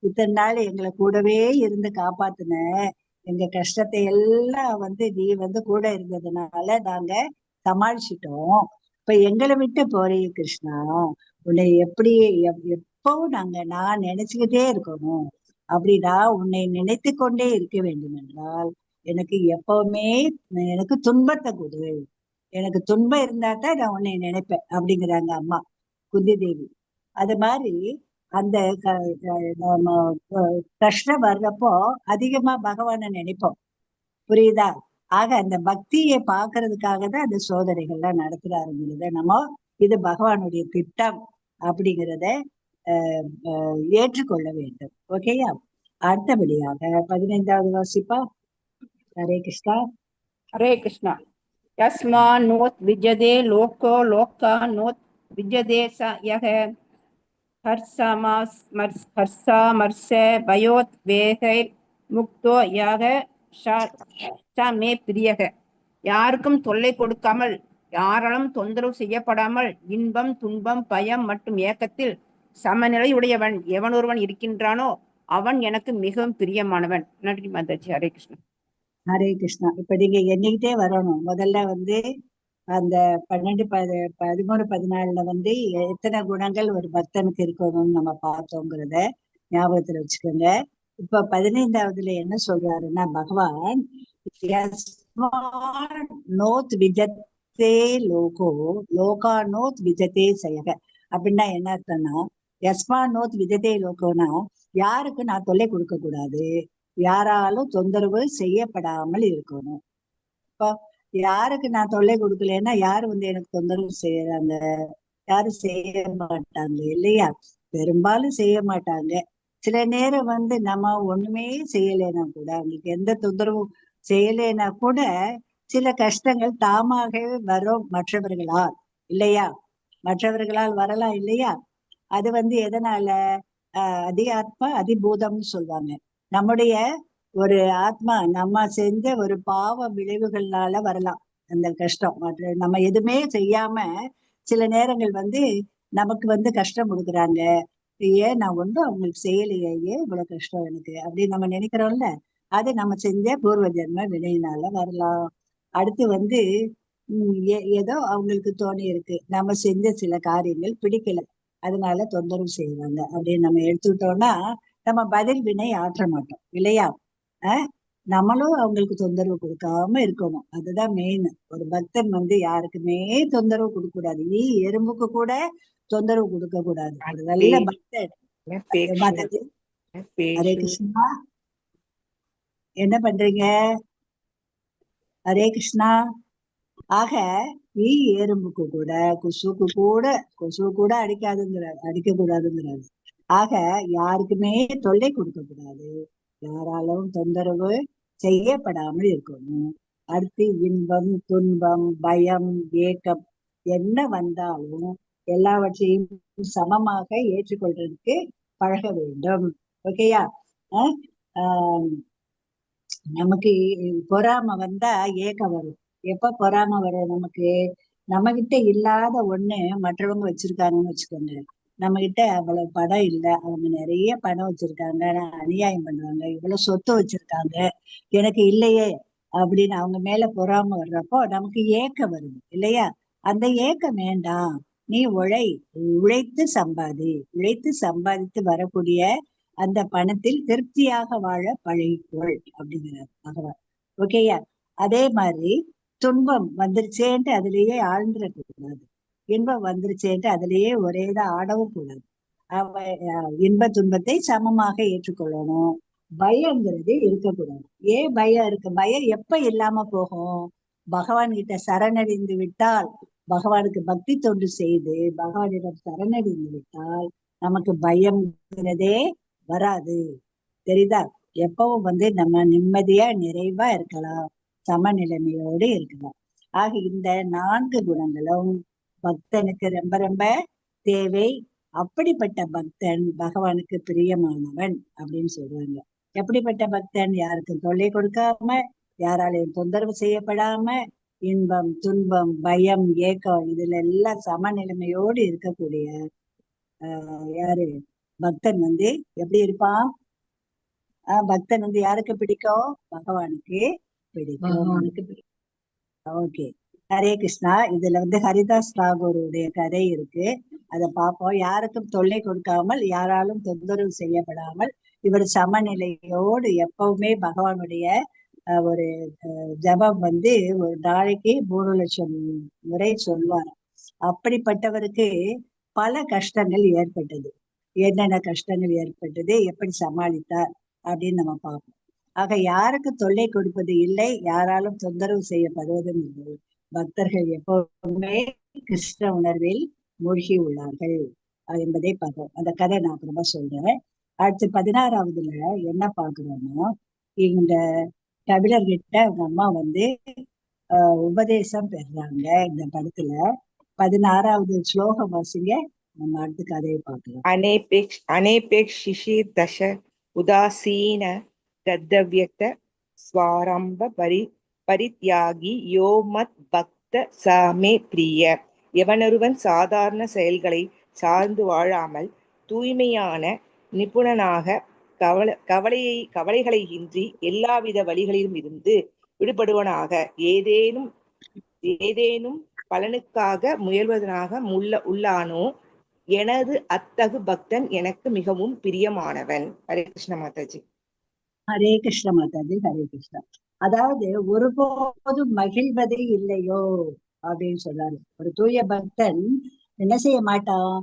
இத்தனை நாள் எங்களை கூடவே இருந்து காப்பாத்துன, எங்க கஷ்டத்தை எல்லாம் வந்து நீ வந்து கூட இருந்ததுனால நாங்க சமாளிச்சிட்டோம். இப்ப எங்களை விட்டு போறீங்க கிருஷ்ணா, உன்னை எப்படி எப்பவும் நான் நினைச்சுக்கிட்டே இருக்கணும். அப்படின்னா உன்னை நினைத்து கொண்டே இருக்க வேண்டும் என்றால் எனக்கு எப்பவுமே எனக்கு துன்பத்தை கொடு, எனக்கு துன்பம் இருந்தா தான் நான் உன்னை நினைப்பேன் அப்படிங்கிறாங்க அம்மா குந்தி தேவி. அது மாதிரி அந்த கஷ்டம் வர்றப்போ அதிகமா பகவானை நினைப்போம். புரியுதா? ஆக அந்த பக்தியை பாக்குறதுக்காக தான் அந்த சோதனைகள்லாம் நடத்துறாருங்கிறத நம்ம இது பகவானுடைய திட்டம் அப்படிங்கிறத ஏற்றுக்கொள்ள வேண்டும். ஓகேயா? அடுத்தபடியாக 15வது வாசிப்பா. ஹரே கிருஷ்ணா. ஹரே கிருஷ்ணா. யஸ்மா நோத் விஜதே லோகோ லோகா நோத் விஜதே யக ஹர்ஷாமர்ஷ பயோத் வேகை முக்தோ யாக மே பிரியக. யாருக்கும் தொல்லை கொடுக்காமல், யாராலும் தொந்தரவு செய்யப்படாமல், இன்பம் துன்பம் பயம் மற்றும் ஏக்கத்தில் சமநிலையுடையவன் எவனொருவன் இருக்கின்றானோ அவன் எனக்கு மிகவும் பிரியமானவன். நன்றி மாதாஜி. ஹரே கிருஷ்ணா. ஹரே கிருஷ்ணா. இப்ப நீங்க எண்ணிக்கிட்டே வரணும். முதல்ல வந்து அந்த 12, 13, 14 வந்து எத்தனை குணங்கள் ஒரு பக்தனுக்கு இருக்கணும்னு நம்ம பார்த்தோங்கிறத ஞாபகத்துல வச்சுக்கோங்க. இப்ப 15வதுல என்ன சொல்றாருன்னா பகவான் நோத் விஜத்தே லோகோ லோகா நோத் விஜத்தே சயக அப்படின்னா என்ன அர்த்தம்னா, யஸ்மா நோத் விஜத்தே லோகோனா யாருக்கு நான் தொல்லை கொடுக்க கூடாது, யாராலும் தொந்தரவு செய்யப்படாமல் இருக்கணும். இப்போ யாருக்கு நான் தொல்லை கொடுக்கலன்னா யாரு வந்து எனக்கு தொந்தரவு செய்யறாங்க? யாரும் செய்ய மாட்டாங்க இல்லையா? பெரும்பாலும் செய்ய மாட்டாங்க. சில நேரம் வந்து நம்ம ஒண்ணுமே செய்யலைன்னா கூட, அவங்களுக்கு எந்த தொந்தரவும் செய்யலைன்னா கூட சில கஷ்டங்கள் தாமாகவே வரும் மற்றவர்களால் இல்லையா? மற்றவர்களால் வரலாம் இல்லையா? அது வந்து எதனால? அதி ஆத்மா அதிபூதம்னு சொல்லுவாங்க. நம்முடைய ஒரு ஆத்மா நம்ம செஞ்ச ஒரு பாவ விளைவுகள்னால வரலாம் அந்த கஷ்டம். மற்ற நம்ம எதுவுமே செய்யாம சில நேரங்கள் வந்து நமக்கு வந்து கஷ்டம் கொடுக்குறாங்க. ஏன் நான் ஒன்றும் அவங்களுக்கு செய்யலையே, இவ்வளவு கஷ்டம் எனக்கு அப்படின்னு நம்ம நினைக்கிறோம்ல, அது நம்ம செஞ்ச பூர்வ ஜென்ம வினையினால வரலாம். அடுத்து வந்து ஏதோ அவங்களுக்கு தோணி இருக்கு, நம்ம செஞ்ச சில காரியங்கள் பிடிக்கல, அதனால தொந்தரவு செய்யறாங்க அப்படின்னு நம்ம எடுத்துக்கிட்டோம்னா நம்ம பதில் வினை ஆற்ற மாட்டோம் இல்லையா? நம்மளும் அவங்களுக்கு தொந்தரவு கொடுக்காம இருக்கணும். அதுதான் மெயின். ஒரு பக்தன் வந்து யாருக்குமே தொந்தரவு கொடுக்க கூடாது. எறும்புக்கு கூட தொந்தரவு கொடுக்க கூடாது. ஒரு நல்ல பக்தன். ஹரே கிருஷ்ணா. என்ன பண்றீங்க? ஹரே கிருஷ்ணா. ஆக எறும்புக்கு கூட கொசு கூட அடிக்க கூடாதுங்கிறாரு. ஆக யாருக்குமே தொல்லை கொடுக்க கூடாது, யாராலும் தொந்தரவு செய்யப்படாமல் இருக்கணும். அடுத்து இன்பம் துன்பம் பயம் ஏக்கம் என்ன வந்தாலும் எல்லாவற்றையும் சமமாக ஏற்றுக்கொள்றதுக்கு பழக வேண்டும். ஓகேயா? நமக்கு பொறாம வந்தா ஏக்கம் வரும். எப்ப பொறாம வரும்? நமக்கு நம்ம கிட்ட இல்லாத ஒண்ணு மற்றவங்க வச்சிருக்காங்கன்னு வச்சுக்கோங்க, நம்ம கிட்ட அவ்வளவு பணம் இல்ல, அவங்க நிறைய பணம் வச்சிருக்காங்க, ஆனா அநியாயம் பண்றாங்க, இவ்வளவு சொத்து வச்சிருக்காங்க, எனக்கு இல்லையே அப்படின்னு அவங்க மேல பொறாம வர்றப்போ நமக்கு ஏக்கம் வருது இல்லையா? அந்த ஏக்கம் வேண்டாம். நீ உழைத்து சம்பாதித்து வரக்கூடிய அந்த பணத்தில் திருப்தியாக வாழ பழகிக்கொள் அப்படிங்கிறார் பகவான். ஓகேயா? அதே மாதிரி துன்பம் வந்துருச்சேன்ட்டு அதுலயே ஆழ்ந்துடக்கூடாது, இன்பம் வந்துருச்சேன்ட்டு அதுலயே ஒரேதான் ஆடவும் கூடாது. இன்ப துன்பத்தை சமமாக ஏற்றுக்கொள்ளணும். பயங்கிறது இருக்கக்கூடாது. ஏன் பயம் இருக்கு? பயம் எப்ப இல்லாம போகும்? பகவான் கிட்ட சரணடைந்து விட்டால், பகவானுக்கு பக்தி தொண்டு செய்து பகவானிடம் சரணடைந்து விட்டால் நமக்கு பயம்ங்கிறதே வராது. தெரியுதா? எப்பவும் நம்ம நிம்மதியா நிறைவா இருக்கலாம், சமநிலைமையோடு இருக்கலாம். ஆக இந்த 4 குணங்களும் பக்தனுக்கு ரொம்ப ரொம்ப தேவை. அப்படிப்பட்ட பக்தன் பகவானுக்கு பிரியமானவன் அப்படின்னு சொல்றாங்க. எப்படிப்பட்ட பக்தன்? யாருக்கும் தொல்லை கொடுக்காம, யாராலையும் தொந்தரவு செய்யப்படாம, இன்பம் துன்பம் பயம் ஏக்கம் இதுல எல்லாம் சமநிலைமையோடு இருக்கக்கூடிய யாரு பக்தன் எப்படி இருப்பான்? பக்தன் யாருக்கு பிடிக்கும்? பகவானுக்கு பிடிக்கும். ஓகே, ஹரே கிருஷ்ணா. இதுல ஹரிதாஸ் தாகூருடைய கதை இருக்கு, அதை பார்ப்போம். யாருக்கும் தொல்லை கொடுக்காமல், யாராலும் தொந்தரவு செய்யப்படாமல், இவர் சமநிலையோடு எப்பவுமே பகவானுடைய ஒரு ஜபம் ஒரு நாளைக்கு 3 லட்சம் முறை சொல்வார். அப்படிப்பட்டவருக்கு பல கஷ்டங்கள் ஏற்பட்டது. என்னென்ன கஷ்டங்கள் ஏற்பட்டது, எப்படி சமாளித்தார் அப்படின்னு நம்ம பார்ப்போம். ஆக யாருக்கு தொல்லை கொடுப்பது இல்லை, யாராலும் தொந்தரவு செய்யப்படுவதும் இல்லை. பக்தர்கள் எப்பவுமே கிருஷ்ண உணர்வில் மூழ்கி உள்ளார்கள் என்பதை பார்ப்போம். அந்த கதை நான் அப்புறமா சொல்றேன். அடுத்து 16வதுல என்ன பார்க்கிறோம்னா, இந்த கபிலர்கிட்ட அவங்க அம்மா உபதேசம் பெறுறாங்க. இந்த படத்துல 16வது ஸ்லோகம் வாசிங்க, நம்ம அடுத்த கதையை பார்க்கலாம். அனேபேக்ஷிஷிர் தச உதாசீன கத்தவ்யக்த ஸ்வாரம்ப பரித்யாகி யோமத் பக்த சாமே பிரிய. எவனொருவன் சாதாரண செயல்களை சார்ந்து வாழாமல் தூய்மையான நிபுணனாக கவலைகளை இன்றி எல்லாவித வழிகளிலும் இருந்து விடுபடுவனாக ஏதேனும் பலனுக்காக முயல்வதனாக உள்ளானோ, எனது அத்தகு பக்தன் எனக்கு மிகவும் பிரியமானவன். ஹரே கிருஷ்ண மாதாஜி. ஹரே கிருஷ்ண மாதாஜி. ஹரே கிருஷ்ணா. அதாவது ஒருபோதும் மகிழ்வதே இல்லையோ அப்படின்னு சொல்றாரு. ஒரு தூய பக்தன் என்ன செய்ய மாட்டான்?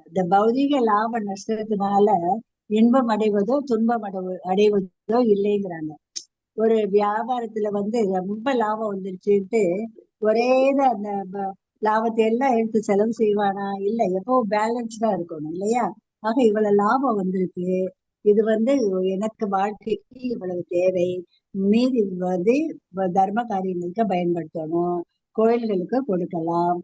இந்த பௌதிக லாப நஷ்டத்தினால இன்பம் அடைவதோ துன்பம் அடைவதோ இல்லைங்கிறாங்க. ஒரு வியாபாரத்துல ரொம்ப லாபம் வந்துருச்சுட்டு ஒரேதான் அந்த லாபத்தை எல்லாம் எடுத்து செலவு செய்வானா? இல்ல, எப்பவும் பேலன்ஸ்டா இருக்கணும் இல்லையா? ஆக இவ்வளவு லாபம் வந்திருக்கு, இது எனக்கு வாழ்க்கைக்கு இவ்வளவு தேவை, மீதி தர்ம காரியங்களுக்கு பயன்படுத்தணும், கோயில்களுக்கு கொடுக்கலாம்,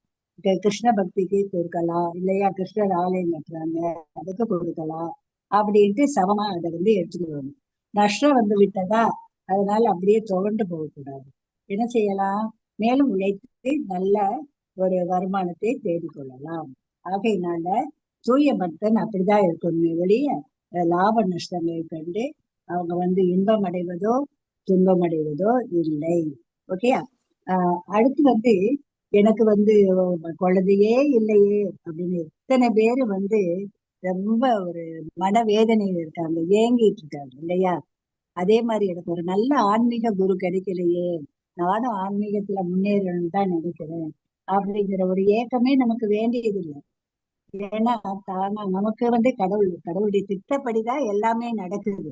கிருஷ்ண பக்திக்கு கொடுக்கலாம் இல்லையா? கிருஷ்ணர் ஆலயம் கட்டுறாங்க, அதுக்கு கொடுக்கலாம் அப்படின்ட்டு சமமா அதை எடுத்துக்கணும். நஷ்டம் விட்டதா, அதனால அப்படியே துவண்டு போகக்கூடாது. என்ன செய்யலாம்? மேலும் உழைத்து நல்ல ஒரு வருமானத்தை தேடிக்கொள்ளலாம். ஆகையினால தூய பக்தன் அப்படிதான் இருக்கணும் வெளிய லாப நஷ்டங்களை கண்டு அவங்க இன்பம் அடைவதோ துன்பம் அடைவதோ இல்லை. ஓகேயா? அடுத்து எனக்கு குழந்தையே இல்லையே அப்படின்னு எத்தனை பேரு ரொம்ப ஒரு மனவேதனையில் இருக்காங்க, ஏங்கிட்டு இருக்காங்க இல்லையா? அதே மாதிரி எனக்கு ஒரு நல்ல ஆன்மீக குரு கிடைக்கலையே, நானும் ஆன்மீகத்துல முன்னேறணும்னு தான் நினைக்கிறேன் அப்படிங்கிற ஒரு ஏக்கமே நமக்கு வேண்டியது இல்லை. ஏன்னா தானா நமக்கு கடவுளுடைய திட்டப்படிதான் எல்லாமே நடக்குது.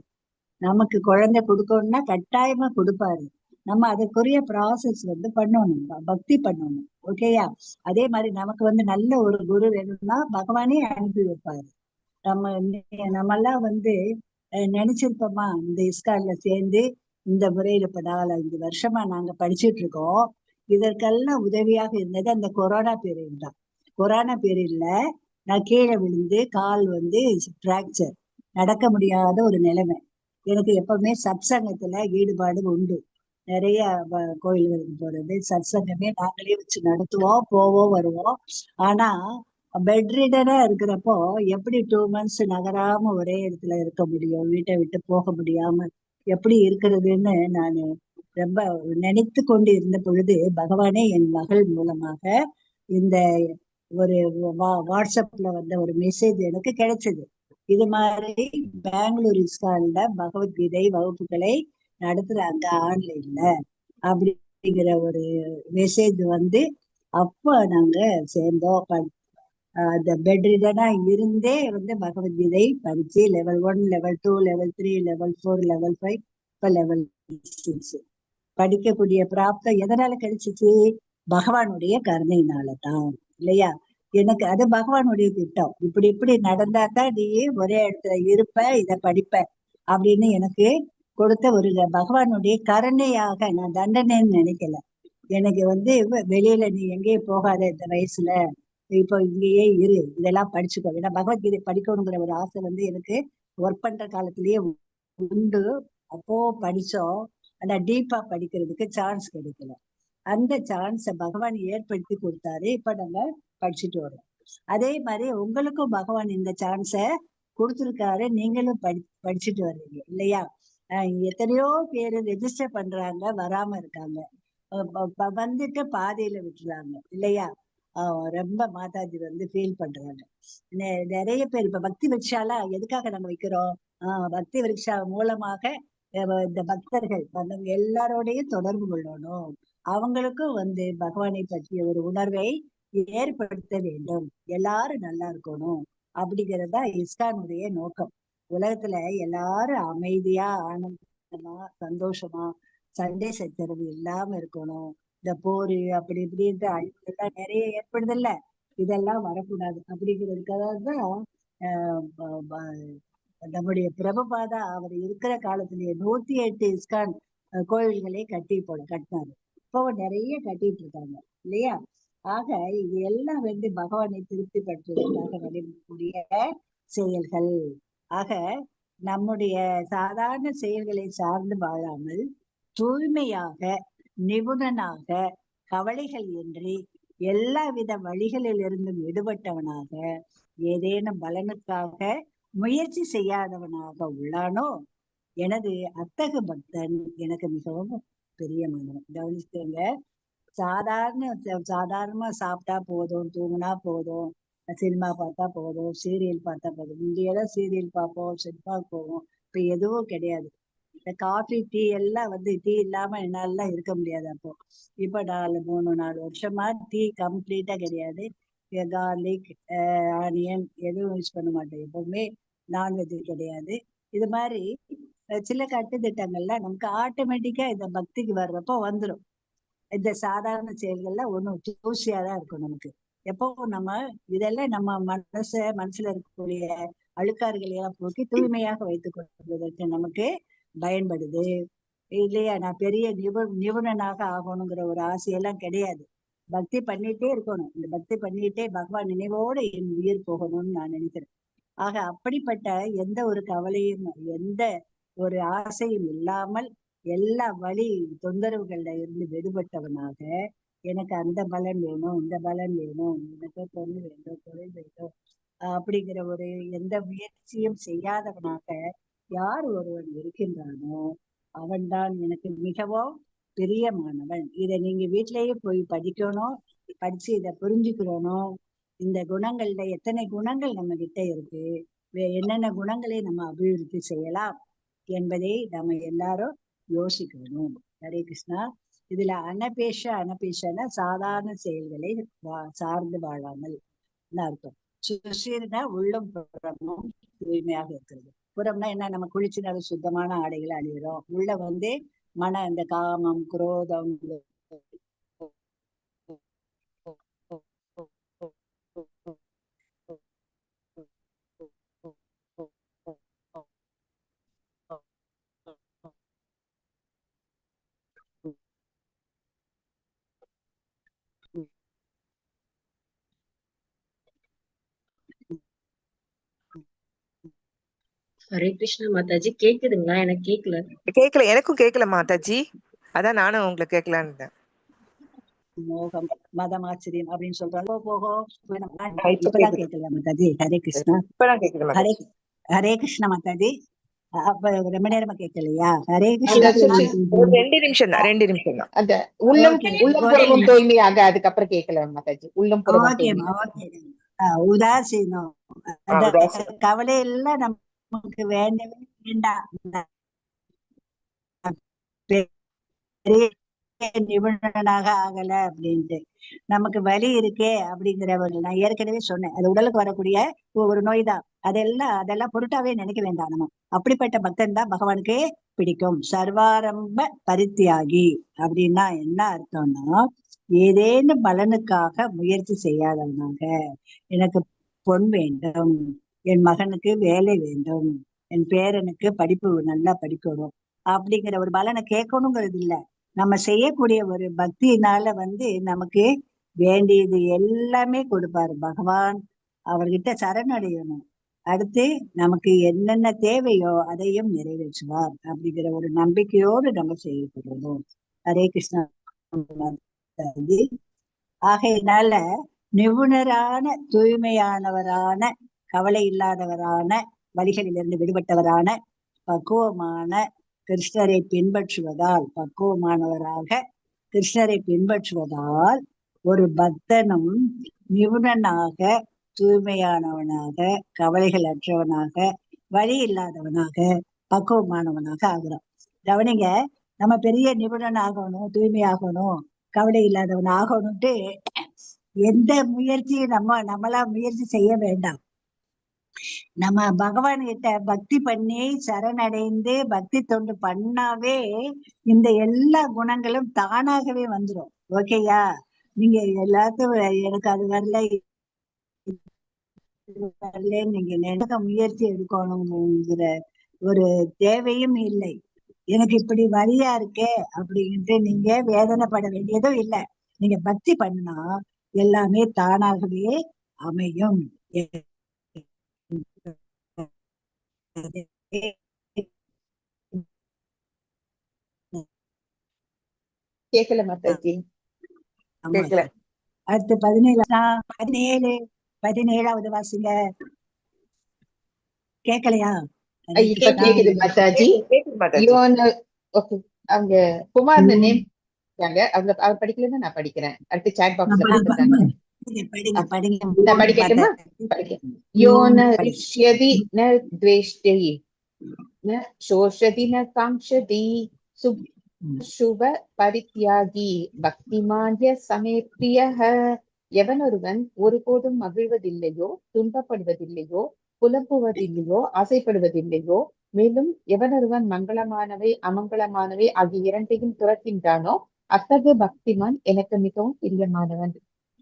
நமக்கு குழந்தை கொடுக்கணும்னா கட்டாயமா கொடுப்பாரு. நம்ம அதுக்குரிய ப்ராசஸ் பண்ணணும், பக்தி பண்ணணும். ஓகேயா? அதே மாதிரி நமக்கு நல்ல ஒரு குரு வேணும்னா பகவானே அனுப்பி வைப்பாரு. நம்மெல்லாம் நினைச்சிருப்போமா? இந்த இஸ்கான்ல சேர்ந்து இந்த முறையில இப்ப 4-5 வருஷமா நாங்க படிச்சுட்டு இருக்கோம். இதற்கெல்லாம் உதவியாக இருந்தது அந்த கொரோனா பீரியட் தான். கொரோனா பீரியட்ல நான் கீழே விழுந்து கால் பிராக்சர், நடக்க முடியாத ஒரு நிலைமை. எனக்கு எப்பவுமே சத்சங்கத்துல ஈடுபாடு உண்டு. நிறைய கோயில்களுக்கு போறது, சத்சங்கமே நாங்களே வச்சு நடத்துவோம், போவோம் வருவோம். ஆனா பெட் ரீடரா இருக்கிறப்போ எப்படி 2 months நகராம ஒரே இடத்துல இருக்க முடியும், வீட்டை விட்டு போக முடியாம எப்படி இருக்கிறதுன்னு நான் ரொம்ப நினைத்து கொண்டு இருந்த பொழுது பகவானே என் மகள் மூலமாக இந்த ஒரு வாட்ஸ்அப்ல வந்த ஒரு மெசேஜ் எனக்கு கிடைச்சது. இது மாதிரி பெங்களூர் இஸ்கான்ல பகவத்கீதை வகுப்புகளை நடத்துறாங்க ஆன்லைன்ல அப்படிங்கிற ஒரு மெசேஜ் வந்து அப்ப நாங்க சேர்ந்தோம். அந்த பெட் ரீடனா இருந்தே வந்து பகவத்கீதை படிச்சு level 1, level 2, level 3, level 4, level 5, இப்ப level 6 படிக்கக்கூடிய பிராப்தம் எதனால கிடைச்சிச்சு? பகவானுடைய கருணையினாலதான் இல்லையா? எனக்கு அது பகவானுடைய திட்டம். இப்படி இப்படி நடந்தா தான் நீ ஒரே இடத்துல இருப்ப, இத படிப்ப அப்படின்னு எனக்கு கொடுத்த ஒரு பகவானுடைய கருணையாக. நான் தண்டனைன்னு நினைக்கல. எனக்கு வந்து வெளியில நீ எங்கேயும் போகாத இந்த வயசுல, இப்போ இங்கேயே இரு, இதெல்லாம் படிச்சுக்கோ. ஏன்னா பகவத்கீதை படிக்கணுங்கிற ஒரு ஆசை வந்து எனக்கு ஒர்க் பண்ற காலத்திலேயே உண்டு. அப்போ படிச்சோம். ஆனா டீப்பா படிக்கிறதுக்கு சான்ஸ் கிடைக்கல. அந்த சான்ஸை பகவான் ஏற்படுத்தி கொடுத்தாரு. இப்ப நாங்க படிச்சுட்டு வரோம். அதே மாதிரி உங்களுக்கும் பகவான் இந்த சான்ஸை கொடுத்துருக்காரு. நீங்களும் படிச்சுட்டு வர்றீங்க இல்லையா? எத்தனையோ பேரு ரெஜிஸ்டர் பண்றாங்க, வராம இருக்காங்க, வந்துட்டு பாதையில விட்டுறாங்க இல்லையா? ரொம்ப மாதாஜி வந்து ஃபீல் பண்றாங்க. நிறைய பேர் இப்ப பக்தி விருட்சாலா எதுக்காக நாங்க வைக்கிறோம்? பக்தி விருட்சா மூலமாக இந்த பக்தர்கள் வந்தவங்க எல்லாரோடையும் தொடர்பு கொள்ளணும், அவங்களுக்கும் வந்து பகவானை பற்றிய ஒரு உணர்வை ஏற்படுத்த வேண்டும், எல்லாரும் நல்லா இருக்கணும் அப்படிங்கறதா இஸ்கானுடைய நோக்கம். உலகத்துல எல்லாரும் அமைதியா ஆனந்தமா சந்தோஷமா சண்டை சச்சரவு இல்லாம இருக்கணும். இந்த போரு அப்படி இப்படின்ட்டு அழிவுகள்லாம் நிறைய ஏற்படுது இல்ல, இதெல்லாம் வரக்கூடாது அப்படிங்கிறதுக்காக தான் நம்முடைய பிரபுபாதா அவர் இருக்கிற காலத்திலேயே 108 இஸ்கான் கோயில்களை கட்டினாரு. இப்போ நிறைய கட்டிட்டு இருக்காங்க இல்லையா? ஆக இது எல்லாம் வந்து பகவானை திருப்தி படுத்துவதற்காக நடைபெறக்கூடிய செயல்கள். ஆக நம்முடைய சாதாரண செயல்களை சார்ந்து வாழாமல் தூய்மையாக நிபுணனாக கவலைகள் இன்றி எல்லா வித வழிகளில் இருந்தும் விடுபட்டவனாக ஏதேனும் பலனுக்காக முயற்சி செய்யாதவனாக உள்ளானோ எனது அத்தகு பக்தன் எனக்கு மிகவும் பிரியமானவன். கவனிச்சுங்க, சாதாரணமா சாப்பிட்டா போதும், தூங்கினா போதும், சினிமா பார்த்தா போதும், சீரியல் பார்த்தா போதும். இந்தியெல்லாம் சீரியல் பார்ப்போம், சினிமா போவோம். இப்ப எதுவும் கிடையாது. இந்த காஃபி டீ எல்லாம் வந்து டீ இல்லாம என்னால இருக்க முடியாது. அப்போ இப்ப 3-4 வருஷமா டீ கம்ப்ளீட்டா கிடையாது. கார்லிக் ஆனியன் எதுவும் யூஸ் பண்ண மாட்டேன். எப்பவுமே நான்வெஜ் கிடையாது. இது மாதிரி சில கட்டுத்திட்டங்கள்ல நமக்கு ஆட்டோமேட்டிக்கா இந்த பக்திக்கு வர்றப்போ வந்துடும். இந்த சாதாரண செயல்கள்ல ஒண்ணும் தூசியாதான் இருக்கும் நமக்கு. எப்பவும் நம்ம இதெல்லாம் நம்ம மனசுல இருக்கக்கூடிய அழுக்காறுகளை எல்லாம் போக்கி தூய்மையாக வைத்துக் கொள்வதற்கு நமக்கு பயன்படுது இல்லையா? நான் பெரிய நிபுணனாக ஆகணுங்கிற ஒரு ஆசையெல்லாம் கிடையாது. பக்தி பண்ணிட்டே இருக்கணும். இந்த பக்தி பண்ணிட்டே பகவான் நினைவோட என் உயிர் போகணும்னு நான் நினைக்கிறேன். ஆக அப்படிப்பட்ட எந்த ஒரு கவலையும் எந்த ஒரு ஆசையும் இல்லாமல் எல்லா வழி தொந்தரவுகள்ல இருந்து விடுபட்டவனாக எனக்கு அந்த பலன் வேணும், இந்த பலன் வேணும், எனக்கு பொண்ணு வேண்டும், தொழில் வேண்டும் அப்படிங்கிற ஒரு எந்த முயற்சியும் செய்யாதவனாக யார் ஒருவன் இருக்கின்றானோ அவன்தான் எனக்கு மிகவும் பிரியமானவன். இதை நீங்க வீட்டிலேயே போய் படிக்கணும், படிச்சு இதை புரிஞ்சுக்கிறணும். இந்த குணங்கள்ல எத்தனை குணங்கள் நம்ம கிட்ட இருக்கு, என்னென்ன குணங்களை நம்ம அபிவிருத்தி செய்யலாம் என்பதை நம்ம எல்லாரும் யோசிக்கணும். ஹரே கிருஷ்ணா. இதுல அனபேஷனா சாதாரண செயல்களை சார்ந்து வாழாமல் அர்த்தம். சுஷீர்னா உள்ளம் புறமும் தூய்மையாக இருக்கிறது. புறம்னா என்ன? நம்ம குளிச்சு நல்ல சுத்தமான ஆடைகளை அணிகிறோம். உள்ள வந்து மன இந்த காமம் குரோதம் ஹரே கிருஷ்ணா மாதாஜி. கேக்குதுங்களா? எனக்கு கேக்கல. கேட்கல, எனக்கும் கேட்கல மாதாஜி. அதான் நானும் உங்களுக்கு கேட்கலான்னு. மோகம் மதம் ஆச்சரியம் அப்படின்னு சொல்றாங்க. போகும் இப்ப இப்பதான் கேக்குது. கேட்கல மாதாஜி. ஹரே கிருஷ்ணா. இப்பதான் கேக்குது ஹரே மாதாஜி. ஹரே கிருஷ்ணா மாதாஜி. அப்ப ரொம்ப நேரமா கேட்கலையா? ஹரே அந்த கிருஷ்ணா ஒரு 2 நிமிஷம் தான், 2 நிமிஷம் தான். அந்த உள்ளம் ஓகே உள்ளம் ஒரே புறமும் தூய்மையாக, அதுக்கப்புறம் கேட்கல மாதாஜி. உள்ளம் புறமும் ஓகேமா தூய்மையாக. ஓகே. உதாசீனம் அந்த உதாசீனம். கவலை எல்லாம் நமக்கு வேண்டவே வேண்டாம். பெரிய நிபுணனாக ஆகல அப்படின்ட்டு நமக்கு வலி இருக்கே அப்படிங்கிறவர்கள் நான் ஏற்கனவே சொன்னேன், அது உடலுக்கு வரக்கூடிய ஒரு நோய் தான். அதெல்லாம் பொருட்டாவே நினைக்க வேண்டாம். நம்ம அப்படிப்பட்ட பக்தன் தான் பகவானுக்கு பிடிக்கும். சர்வாரம்ப பரித்தியாகி அப்படின்னா என்ன அர்த்தம்னா, ஏதேனும் பலனுக்காக முயற்சி செய்யாதவனாக. எனக்கு பொன் வேண்டும், என் மகனுக்கு வேலை வேண்டும், என் பேரனுக்கு படிப்பு நல்லா படிக்கணும் அப்படிங்கிற ஒரு பலனை கேட்கணுங்கிறது இல்ல. நம்ம செய்யக்கூடிய ஒரு பக்தியினால நமக்கு வேண்டியது எல்லாமே கொடுப்பாரு பகவான். அவர்கிட்ட சரணடையணும். அடுத்து நமக்கு என்னென்ன தேவையோ அதையும் நிறைவேற்றுவார் அப்படிங்கிற ஒரு நம்பிக்கையோடு நம்ம செய்யப்படுறோம். ஹரே கிருஷ்ணா. ஆகையினால நிபுணரான, தூய்மையானவரான, கவலை இல்லாதவரான, வழிகளிலிருந்து விடுபட்டவரான, பக்குவமான கிருஷ்ணரை பின்பற்றுவதால், பக்குவமானவராக கிருஷ்ணரை பின்பற்றுவதால் ஒரு பக்தனும் நிபுணனாக, தூய்மையானவனாக, கவலைகள் அற்றவனாக, வழி இல்லாதவனாக, பக்குவமானவனாக ஆகிறான். கவனிங்க, நம்ம பெரிய நிபுணன் ஆகணும், தூய்மையாகணும், கவலை இல்லாதவன் ஆகணும்ட்டு எந்த முயற்சியும் நம்மளா முயற்சி செய்ய வேண்டாம். நம்ம பகவான் கிட்ட பக்தி பண்ணி சரணடைந்து பக்தி தொண்டு பண்ணாவே இந்த எல்லா குணங்களும் தானாகவே வந்துடும். ஓகேயா? நீங்க எல்லாத்தையும் எனக்கு அது வரல நீங்க நினைக்க முயற்சி எடுக்கணுங்கிற ஒரு தேவையும் இல்லை. எனக்கு இப்படி வழியா இருக்கே அப்படின்ட்டு நீங்க வேதனைப்பட வேண்டியதும் இல்லை. நீங்க பக்தி பண்ணா எல்லாமே தானாகவே அமையும். கேட்கல மாதாஜி. கேட்கல. அடுத்து 17வது வாசிங்க. கேட்கலையா? இப்ப கேக்குது மாதாஜி. கேக்குது மாதாஜி. ஓகே, அங்க குமார் நேம் அவங்க அவர் படிக்கலன்னா நான் படிக்கிறேன். அடுத்து சாட் பாக்ஸ்ல கொடுத்துருக்காங்க. நான் படிக்கட்டுமா? யோன ரிஷ்யதி ந த்வேஷ்டி ந சோஷதி ந காங்ஷதி சுப பரித்யாகி பக்திமான்ய சமே பிரியஹ. எவனொருவன் ஒருபோதும் மகிழ்வதில்லையோ, துன்பப்படுவதில்லையோ, புலம்புவதில்லையோ, ஆசைப்படுவதில்லையோ, மேலும் எவனொருவன் மங்களமானவை அமங்கலமானவை ஆகிய இரண்டையும் துறக்கின்றானோ அத்தகைய பக்திமான் எனக்கு மிகவும் பிரியமானவன்.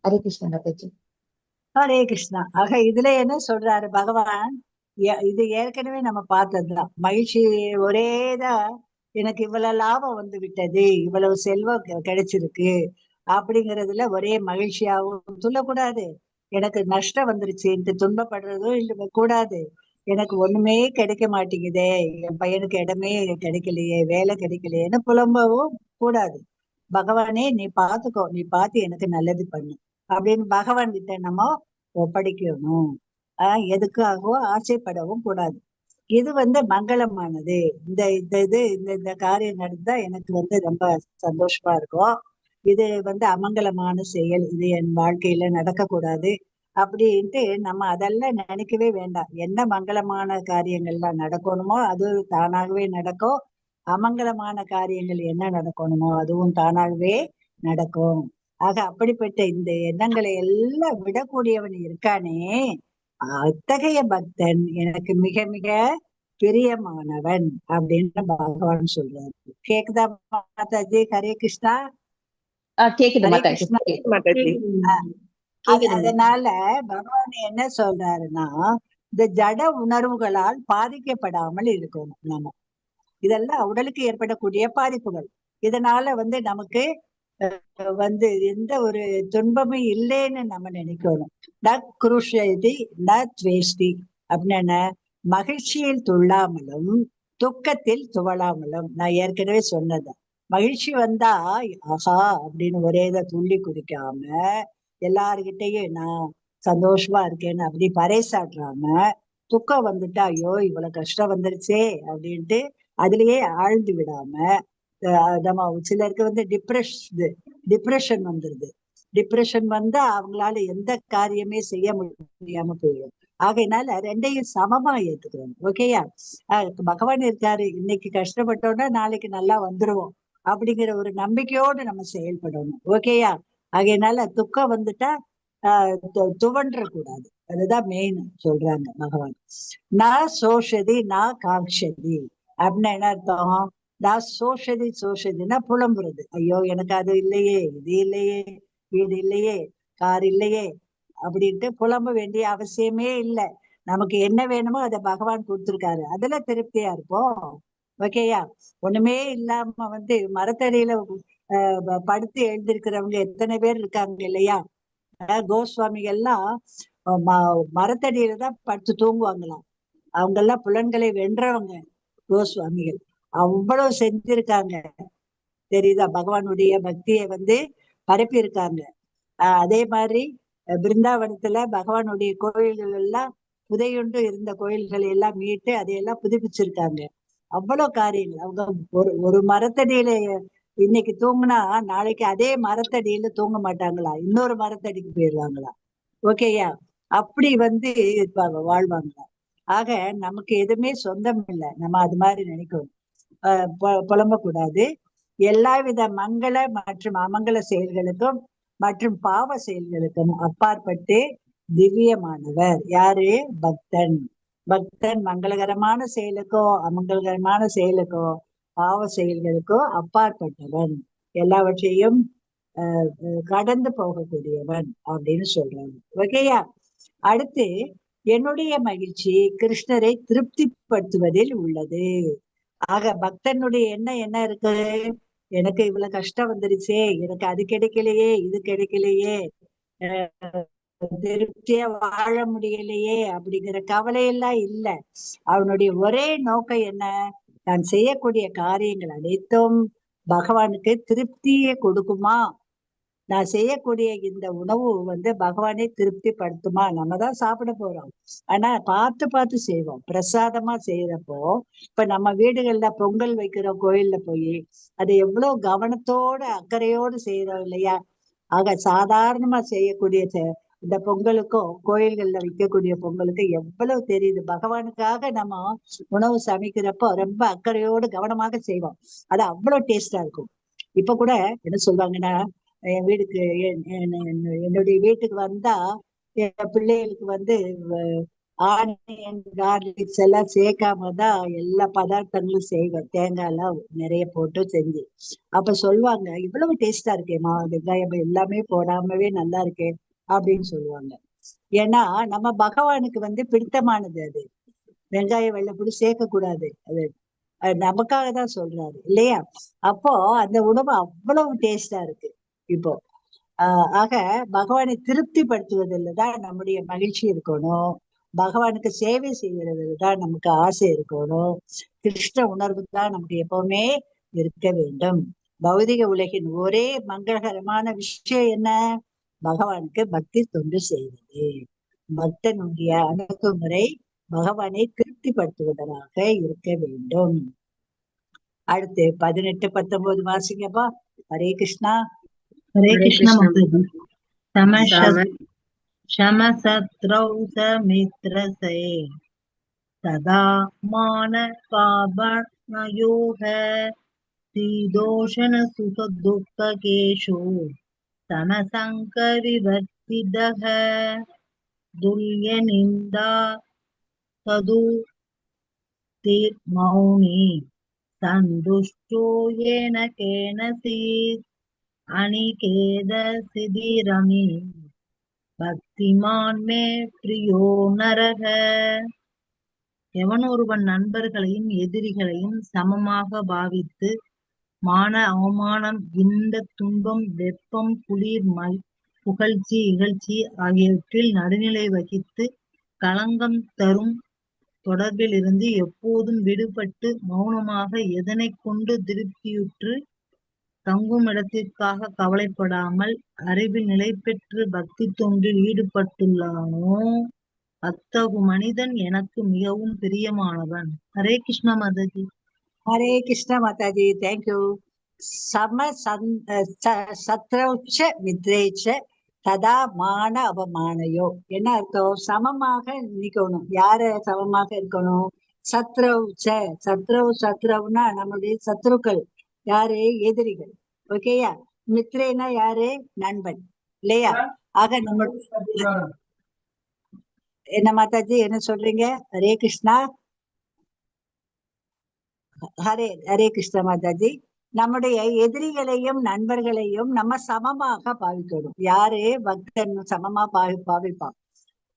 ஹரே கிருஷ்ணா மாதாஜி. ஹரே கிருஷ்ணா. ஆக இதுல என்ன சொல்றாரு பகவான்? இது ஏற்கனவே நம்ம பார்த்ததுதான். மகிழ்ச்சி ஒரேதான். எனக்கு இவ்வளவு லாபம் விட்டது, இவ்வளவு செல்வம் கிடைச்சிருக்கு அப்படிங்கறதுல ஒரே மகிழ்ச்சியாகவும் சொல்லக்கூடாது. எனக்கு நஷ்டம் வந்துருச்சுன்ட்டு துன்பப்படுறதும் இல்லை கூடாது. எனக்கு ஒண்ணுமே கிடைக்க மாட்டேங்குதே, என் பையனுக்கு இடமே கிடைக்கலையே, வேலை கிடைக்கலையேன்னு புலம்பவும் கூடாது. பகவானே நீ பாத்துக்கோ, நீ பார்த்து எனக்கு நல்லது பண்ணு அப்படின்னு பகவான் கிட்ட நம்ம ஒப்படைக்கணும். எதுக்காகவும் ஆசைப்படவும் கூடாது. இது மங்களமானது. இந்த காரியம் நடந்தா எனக்கு ரொம்ப சந்தோஷமா இருக்கும். இது அமங்கலமான செயல், இது என் வாழ்க்கையில நடக்க கூடாது அப்படின்ட்டு நம்ம அதெல்லாம் நினைக்கவே வேண்டாம். என்ன மங்களமான காரியங்கள்லாம் நடக்கணுமோ அது தானாகவே நடக்கும். அமங்கலமான காரியங்கள் என்ன நடக்கணுமோ அதுவும் தானாகவே நடக்கும். ஆக அப்படிப்பட்ட இந்த எண்ணங்களை எல்லாம் விடக்கூடியவன் இருக்கானே, அத்தகைய பக்தன் எனக்கு மிக மிக பிரியமானவன் அப்படின்னு பகவான் சொல்றாரு. கேக்குதா மாதாஜி? ஹரே கிருஷ்ணா. கேக்குது ஹரே மாதாஜி. கிருஷ்ணா. அதனால பகவான் என்ன சொல்றாருன்னா, இந்த ஜட உணர்வுகளால் பாதிக்கப்படாமல் இருக்கணும். நம்ம இதெல்லாம் உடலுக்கு ஏற்படக்கூடிய பாதிப்புகள். இதனால நமக்கு எந்த ஒரு துன்பமும் இல்லைன்னு நம்ம நினைக்கணும். ந குருஷதி ந துவேஷ்டி அப்படின்னா மகிழ்ச்சியில் துள்ளாமலும் துக்கத்தில் துவளாமலும். நான் ஏற்கனவே சொன்னது மகிழ்ச்சி வந்தா ஆஹா அப்படின்னு ஒரே இதை துள்ளி குதிக்காம எல்லாருக்கிட்டையும் நான் சந்தோஷமா இருக்கேன்னு அப்படி பறைசாற்றாம, துக்கம் வந்துட்டா ஐயோ இவ்வளவு கஷ்டம் வந்துருச்சே அப்படின்ட்டு அதுலயே ஆழ்ந்து விடாம, நம்ம சிலருக்கு வந்து டிப்ரெஷன் வந்துருது. டிப்ரெஷன் வந்தா அவங்களால எந்த காரியமே செய்ய முடியாம போயிடும். ஆகையினால ரெண்டையும் சமமா ஏத்துக்கிறோம். ஓகேயா? பகவான் இருக்காரு, இன்னைக்கு கஷ்டப்பட்டோம்னா நாளைக்கு நல்லா வந்துருவோம் அப்படிங்கிற ஒரு நம்பிக்கையோடு நம்ம செயல்படணும். ஓகேயா? ஆகையினால துக்கம் வந்துட்டா துவன்ற கூடாது. அதுதான் மெயின் சொல்றாங்க பகவான். நான் சோஷதி நான் காங்ஷதி அப்படின்னா என்ன அர்த்தம்? நான் சோஷதினா புலம்புறது. ஐயோ எனக்கு அது இல்லையே, இது இல்லையே, வீடு இல்லையே, கார் இல்லையே அப்படின்ட்டு புலம்ப வேண்டிய அவசியமே இல்லை. நமக்கு என்ன வேணுமோ அதை பகவான் கொடுத்துருக்காரு, அதுல திருப்தியா இருப்போம். ஓகேயா? ஒண்ணுமே இல்லாம வந்து மரத்தடியில படுத்து எழுந்திருக்கிறவங்க எத்தனை பேர் இருக்காங்க இல்லையா? கோஸ்வாமிகள்லாம் மரத்தடியில தான் படுத்து தூங்குவாங்களாம். அவங்க எல்லாம் புலன்களை வென்றவங்க கோஸ்வாமிகள். அவ்வளவு செஞ்சிருக்காங்க தெரியுதா? பகவானுடைய பக்தியை வந்து பரப்பி இருக்காங்க. அதே மாதிரி பிருந்தாவனத்துல பகவானுடைய கோயில்கள் எல்லாம் புதையுண்டு இருந்த கோயில்களை எல்லாம் மீட்டு அதையெல்லாம் புதுப்பிச்சிருக்காங்க. அவ்வளவு காரியங்கள். அவங்க ஒரு மரத்தடியில இன்னைக்கு தூங்குனா நாளைக்கு அதே மரத்தடியில தூங்க மாட்டாங்களா, இன்னொரு மரத்தடிக்கு போயிடுவாங்களா. ஓகேயா? அப்படி வந்து இருப்பாங்க, வாழ்வாங்களா. ஆக நமக்கு எதுவுமே சொந்தம் இல்லை, நம்ம அது மாதிரி நினைக்கணும். புலம்பக்கூடாது. எல்லா வித மங்கள மற்றும் அமங்கல செயல்களுக்கும் மற்றும் பாவ செயல்களுக்கும் அப்பாற்பட்டு திவ்யமானவர் யாரு? பக்தன். பக்தன் மங்களகரமான செயலுக்கோ அமங்கலகரமான செயலுக்கோ பாவ செயல்களுக்கோ அப்பாற்பட்டவன், எல்லாவற்றையும் கடந்து போகக்கூடியவன் அப்படின்னு சொல்றாங்க. ஓகேயா? அடுத்து, என்னுடைய மகிழ்ச்சி கிருஷ்ணரை திருப்திப்படுத்துவதில் உள்ளது. ஆக பக்தனுடைய என்ன இருக்கு? எனக்கு இவ்வளவு கஷ்டம் வந்துருச்சே, எனக்கு அது கிடைக்கலையே, இது கிடைக்கலையே, திருப்தியா வாழ முடியலையே அப்படிங்கிற கவலையெல்லாம் இல்லை. அவனுடைய ஒரே நோக்கம் என்ன? நான் செய்யக்கூடிய காரியங்கள் அனைத்தும் பகவானுக்கு திருப்தியை கொடுக்குமா, நான் செய்யக்கூடிய இந்த உணவு வந்து பகவானை திருப்தி படுத்துமா. நம்ம தான் சாப்பிட போறோம், ஆனா பார்த்து பார்த்து செய்வோம். பிரசாதமா செய்யறப்போ இப்ப நம்ம வீடுகள்ல பொங்கல் வைக்கிறோம், கோயில்ல போய் அதை எவ்வளவு கவனத்தோட அக்கறையோடு செய்யறோம் இல்லையா? ஆக சாதாரணமா செய்யக்கூடிய இந்த பொங்கலுக்கும் கோயில்கள்ல வைக்கக்கூடிய பொங்கலுக்கு எவ்வளவு தெரியுது. பகவானுக்காக நம்ம உணவு சமைக்கிறப்போ ரொம்ப அக்கறையோடு கவனமாக செய்வோம். அது அவ்வளவு டேஸ்டா இருக்கும். இப்ப கூட என்ன சொல்லுவாங்கன்னா, என் வீட்டுக்கு என்னுடைய வீட்டுக்கு வந்தா என் பிள்ளைகளுக்கு வந்து ஆனியன் கார்லிக்ஸ் எல்லாம் சேர்க்காம தான் எல்லா பதார்த்தங்களும் செய்வேன். தேங்காய் எல்லாம் நிறைய போட்டு செஞ்சு. அப்ப சொல்லுவாங்க, இவ்வளவு டேஸ்டா இருக்கேம்மா, வெங்காயம் எல்லாமே போடாமவே நல்லா இருக்கே அப்படின்னு சொல்லுவாங்க. ஏன்னா நம்ம பகவானுக்கு வந்து பிடித்தமானது அது. வெங்காயம் வெள்ளைப்பூடி சேர்க்க கூடாது, அது நமக்காக தான் சொல்றாரு இல்லையா? அப்போ அந்த உணவு அவ்வளவு டேஸ்டா இருக்கு. இப்போ ஆக பகவானை திருப்திப்படுத்துவதில் தான் நம்முடைய மகிழ்ச்சி இருக்கணும். பகவானுக்கு சேவை செய்வதில் தான் நமக்கு ஆசை இருக்கணும். கிருஷ்ண உணர்வு தான் நமக்கு எப்பவுமே இருக்க வேண்டும். பௌதிக உலகின் ஒரே மங்களகரமான விஷயம் என்ன? பகவானுக்கு பக்தி தொண்டு செய்வது. பக்தனுடைய அணுகுமுறை பகவானை திருப்திப்படுத்துவதாக இருக்க வேண்டும். அடுத்து 18, 19 வாசிங்கப்பா. ஹரே கிருஷ்ணா. हरे हरे कृष्ण कृष्ण माताजी। शमशत्रौ समित्रसे तदा मान पावनयोः शीतोषण सुख दुःखकेषु समसङ्करिवर्तितः तुल्यनिन्दा तदुतिर्मौनी सन्तुष्टो येन केनचित् अनिकेतसिधिरमि பக்திமான் மே பிரியோ நரக. எவனொருவன் நண்பர்களையும் எதிரிகளையும் சமமாக பாவித்து மான அவமானம், இன்ப துன்பம், வெப்பம், குளிர், புகழ்ச்சி, இகழ்ச்சி ஆகியவற்றில் நடுநிலை வகித்து களங்கம் தரும் தொடர்பிலிருந்து எப்போதும் விடுபட்டு மௌனமாக எதனை கொண்டு திருப்தியுற்று தங்கும் இடத்திற்காக கவலைப்படாமல் அறிவில் நிலை பெற்று பக்தி தொண்டில் ஈடுபட்டுள்ளானோ அத்தகு மனிதன் எனக்கு மிகவும் பிரியமானவன். ஹரே கிருஷ்ணா மாதாஜி. ஹரே கிருஷ்ண மாதாஜி, தேங்க்யூ. சத்ரௌச்ச மித்ரேச்ச ததா மான அவமானயோ. என்ன அர்த்தம்? சமமாக நிக்கணும். யார சமமாக இருக்கணும்? சத்ரவுனா நம்மளுடைய சத்ருக்கள் யாரு? எதிரிகள். ஓகேயா? மித்ரேனா யாரு? நண்பன் இல்லையா? ஆக நம்ம என்ன மாதாஜி என்ன சொல்றீங்க? ஹரே கிருஷ்ணா. ஹரே கிருஷ்ண மாதாஜி. நம்முடைய எதிரிகளையும் நண்பர்களையும் நம்ம சமமாக பாவிக்கணும். யாரு? பக்தன் சமமா பாவிப்பான்.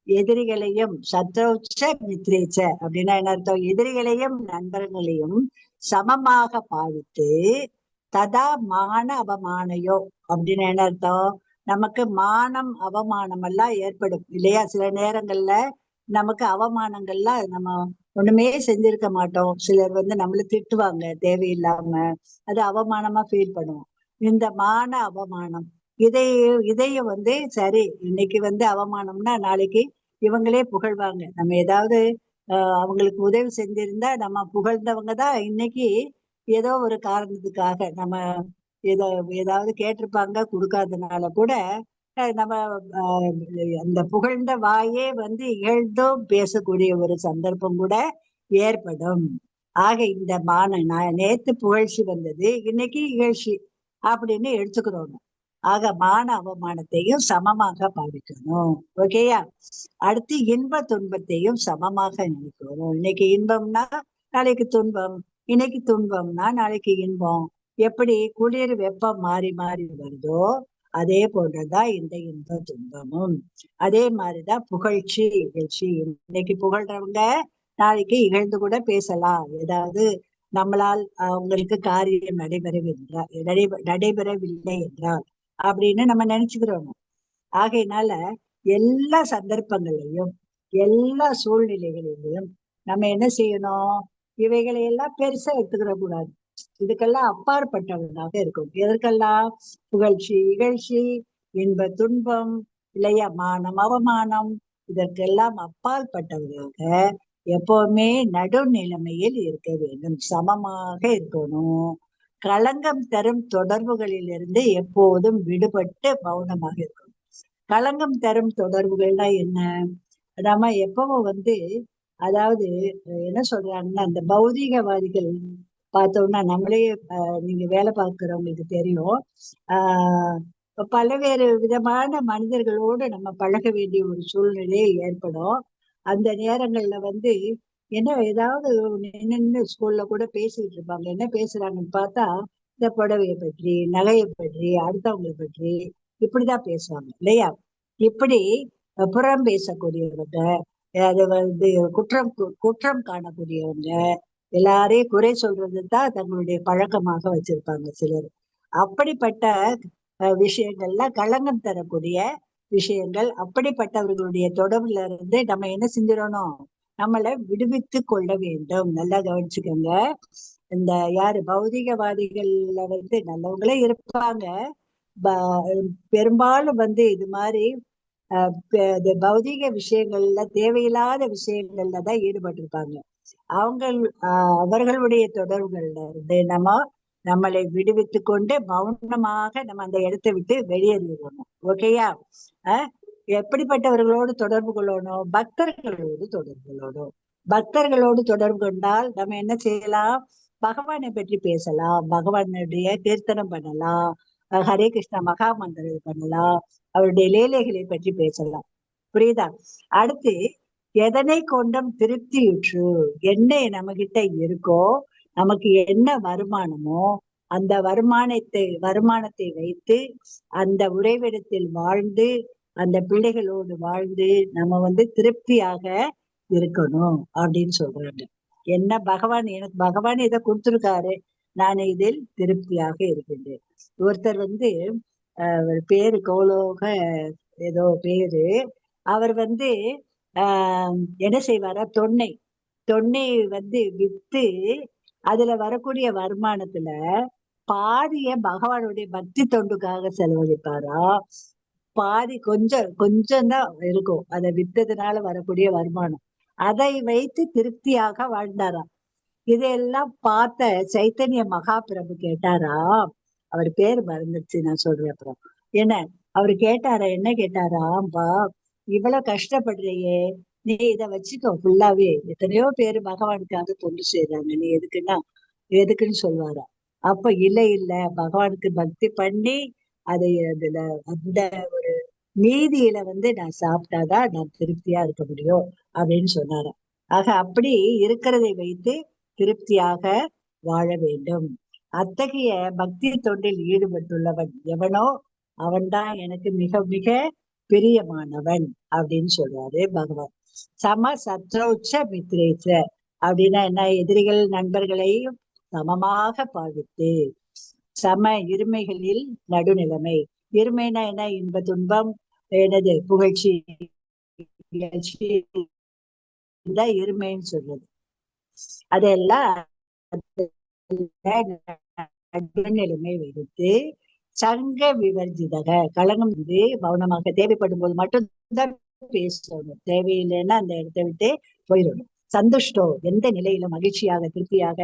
எதிரிகளையும் சத்ரோச்ச மித்ரேச்ச அப்படின்னா என்ன அர்த்தம்? எதிரிகளையும் நண்பர்களையும் சமமாக பாவித்து ததா மான அவமானயோ அப்படின்னு என்ன அர்த்தம்? நமக்கு மானம் அவமானம் எல்லாம் ஏற்படும் இல்லையா? சில நேரங்கள்ல நமக்கு அவமானங்கள்லாம் நம்ம ஒண்ணுமே செஞ்சிருக்க மாட்டோம். சிலர் நம்மள திட்டுவாங்க தேவையில்லாம, அது அவமானமா ஃபீல் பண்ணுவோம். இந்த மான அவமானம் இதையும் சரி, இன்னைக்கு அவமானம்னா நாளைக்கு இவங்களே புகழ்வாங்க. நம்ம ஏதாவது அவங்களுக்கு உதவி செஞ்சிருந்தா நம்ம புகழ்ந்தவங்க தான் இன்னைக்கு ஏதோ ஒரு காரணத்துக்காக நம்ம ஏதாவது கேட்டிருப்பாங்க, கொடுக்காதனால கூட நம்ம அந்த புகழ்ந்த வாயே இகழ்ந்தும் பேசக்கூடிய ஒரு சந்தர்ப்பம் கூட ஏற்படும். ஆக இந்த நேத்து புகழ்ச்சி வந்தது, இன்னைக்கு இகழ்ச்சி அப்படின்னு எடுத்துக்கிறோம். ஆக மான அவமானத்தையும் சமமாக பாவிக்கணும். ஓகேயா? அடுத்து இன்ப துன்பத்தையும் சமமாக நினைக்கணும். இன்னைக்கு இன்பம்னா நாளைக்கு துன்பம், இன்னைக்கு துன்பம்னா நாளைக்கு இன்பம். எப்படி குளிர் வெப்பம் மாறி மாறி வருதோ அதே போன்றதான் இந்த இன்ப துன்பமும். அதே மாதிரிதான் புகழ்ச்சி இகழ்ச்சி. இன்னைக்கு புகழ்றவங்க நாளைக்கு இகழ்ந்து கூட பேசலாம். ஏதாவது நம்மளால் அவங்களுக்கு காரியம் நடைபெறவில்லை என்றால் அப்படின்னு நம்ம நினைச்சுக்கிறோம். ஆகையினால எல்லா சந்தர்ப்பங்களையும் எல்லா சூழ்நிலைகளிலையும் நம்ம என்ன செய்யணும்? இவைகளை எல்லாம் பெருசா எடுத்துக்கிற கூடாது. இதுக்கெல்லாம் அப்பாற்பட்டவர்களாக இருக்கும். எதற்கெல்லாம்? புகழ்ச்சி இகழ்ச்சி, இன்ப துன்பம் இல்லையா, மானம் அவமானம், இதற்கெல்லாம் அப்பாற்பட்டவர்களாக எப்பவுமே நடுநிலைமையில் இருக்க வேண்டும். சமமாக இருக்கணும். களங்கம் தரும் தொடர்புகளிலிருந்து எப்போதும் விடுபட்டு மௌனமாக இருக்கணும். களங்கம் தரும் தொடர்புகள்னா என்ன? நம்ம எப்பவும் அதாவது என்ன சொல்றாங்கன்னா, அந்த பௌதீகவாதிகள் பார்த்தோம்னா, நம்மளே நீங்க வேலை பார்க்கிறவங்களுக்கு தெரியும். பல்வேறு விதமான மனிதர்களோடு நம்ம பழக வேண்டிய ஒரு சூழ்நிலை ஏற்படும். அந்த நேரங்கள்ல என்ன ஏதாவது நின்று ஸ்கூல்ல கூட பேசிட்டு இருப்பாங்க. என்ன பேசுறாங்கன்னு பார்த்தா, இந்த புடவையை பற்றி, நகையை பற்றி, அடுத்தவங்களை பற்றி இப்படிதான் பேசுவாங்க இல்லையா? இப்படி புறம் பேசக்கூடியவங்க, அது குற்றம் காணக்கூடியவங்க, எல்லாரையும் குறை சொல்றதுதான் தங்களுடைய பழக்கமாக வச்சிருப்பாங்க சிலர். அப்படிப்பட்ட விஷயங்கள்ல களங்கம் தரக்கூடிய விஷயங்கள், அப்படிப்பட்டவர்களுடைய தொடர்புல இருந்து நம்ம என்ன செஞ்சிடணும்? நம்மளை விடுவித்து கொள்ள வேண்டும். நல்லா கவனிச்சுக்கோங்க. இந்த யாரு பௌதிகவாதிகள்ல நல்லவங்களே இருப்பாங்க. பெரும்பாலும் இது மாதிரி பௌதிக விஷயங்கள்ல தேவையில்லாத விஷயங்கள்ல தான் ஈடுபட்டிருப்பாங்க. அவர்களுடைய தொடர்புகள்ல இருந்து நம்மளை விடுவித்து கொண்டு மௌனமாக நம்ம அந்த இடத்தை விட்டு வெளியேறிடணும். ஓகேயா? எப்படிப்பட்டவர்களோடு தொடர்பு கொள்ளணும்? பக்தர்களோடு தொடர்பு கொள்ளணும். பக்தர்களோடு தொடர்பு கொண்டால் நம்ம என்ன செய்யலாம்? பகவானை பற்றி பேசலாம், பகவானுடைய கீர்த்தனம் பண்ணலாம், ஹரே கிருஷ்ணா மகா மந்திரம் பண்ணலாம், அவருடைய லீலைகளை பற்றி பேசலாம். புரியுதா? அடுத்து எதனை கொண்டும் திருப்தியுற்று, என்ன நம்ம கிட்ட இருக்கோ, நமக்கு என்ன வருமானமோ அந்த வருமானத்தை வைத்து அந்த உறைவிடத்தில் வாழ்ந்து அந்த பிள்ளைகளோடு வாழ்ந்து நம்ம திருப்தியாக இருக்கணும் அப்படின்னு சொல்றாங்க. என்ன எனக்கு பகவான் இதை கொடுத்திருக்காரு, நான் இதில் திருப்தியாக இருக்கின்றேன். ஒருத்தர் பேரு கௌலோக ஏதோ பேரு, அவர் என்ன செய்வாரா, தொன்னை வித்து அதுல வரக்கூடிய வருமானத்துல பாதிய பகவானுடைய பக்தி தொண்டுக்காக செலவழிப்பாரா, பாதி கொஞ்சம் தான் இருக்கும். அதை வித்ததுனால வரக்கூடிய வருமானம், அதை வைத்து திருப்தியாக வாழ்ந்தாராம். இதையெல்லாம் பார்த்த சைத்தன்ய மகாபிரபு கேட்டாரா, அவர் பேர் மறந்துச்சு, நான் சொல்றேன் அப்புறம். என்ன அவரு கேட்டாரா, என்ன கேட்டாராம்பா, இவ்வளவு கஷ்டப்படுறியே, நீ இதை வச்சுக்கோ ஃபுல்லாவே, எத்தனையோ பேரு பகவானுக்காக தொண்டு செய்றாங்க, நீ எதுக்குன்னு சொல்வாரா. அப்ப இல்ல பகவானுக்கு பக்தி பண்ணி அதை அதுல அந்த ஒரு மீதியில நான் சாப்பிட்டாதான் நான் திருப்தியா இருக்க முடியும் அப்படின்னு சொன்னாராம். ஆக அப்படி இருக்கிறதை வைத்து திருப்தியாக வாழ வேண்டும். அத்தகைய பக்தி தொண்டில் ஈடுபட்டுள்ளவன் எவனோ அவன்தான் எனக்கு மிக மிக பிரியமானவன் அப்படின்னு சொல்றாரு பகவான். சம சத்ரோச்ச மித்ரேச்ச அப்படின்னா என்ன, எதிரிகள் நண்பர்களையும் சமமாக பாவித்து, சம இருமைகளில் நடுநிலைமை. இருமைனா என்ன, இன்ப துன்பம், என்னது புகழ்ச்சி இகழ்ச்சி, இருமைன்னு சொல்றது. அதெல்லாம் நடுநிலைமை வைத்து சங்க விவர்ஜிதக, களங்கம் மௌனமாக, தேவைப்படும் போது மட்டும்தான் பேசணும், தேவையில்லைன்னா அந்த இடத்தை விட்டு போயிடணும். சந்துஷ்டோ, எந்த நிலையில மகிழ்ச்சியாக திருப்தியாக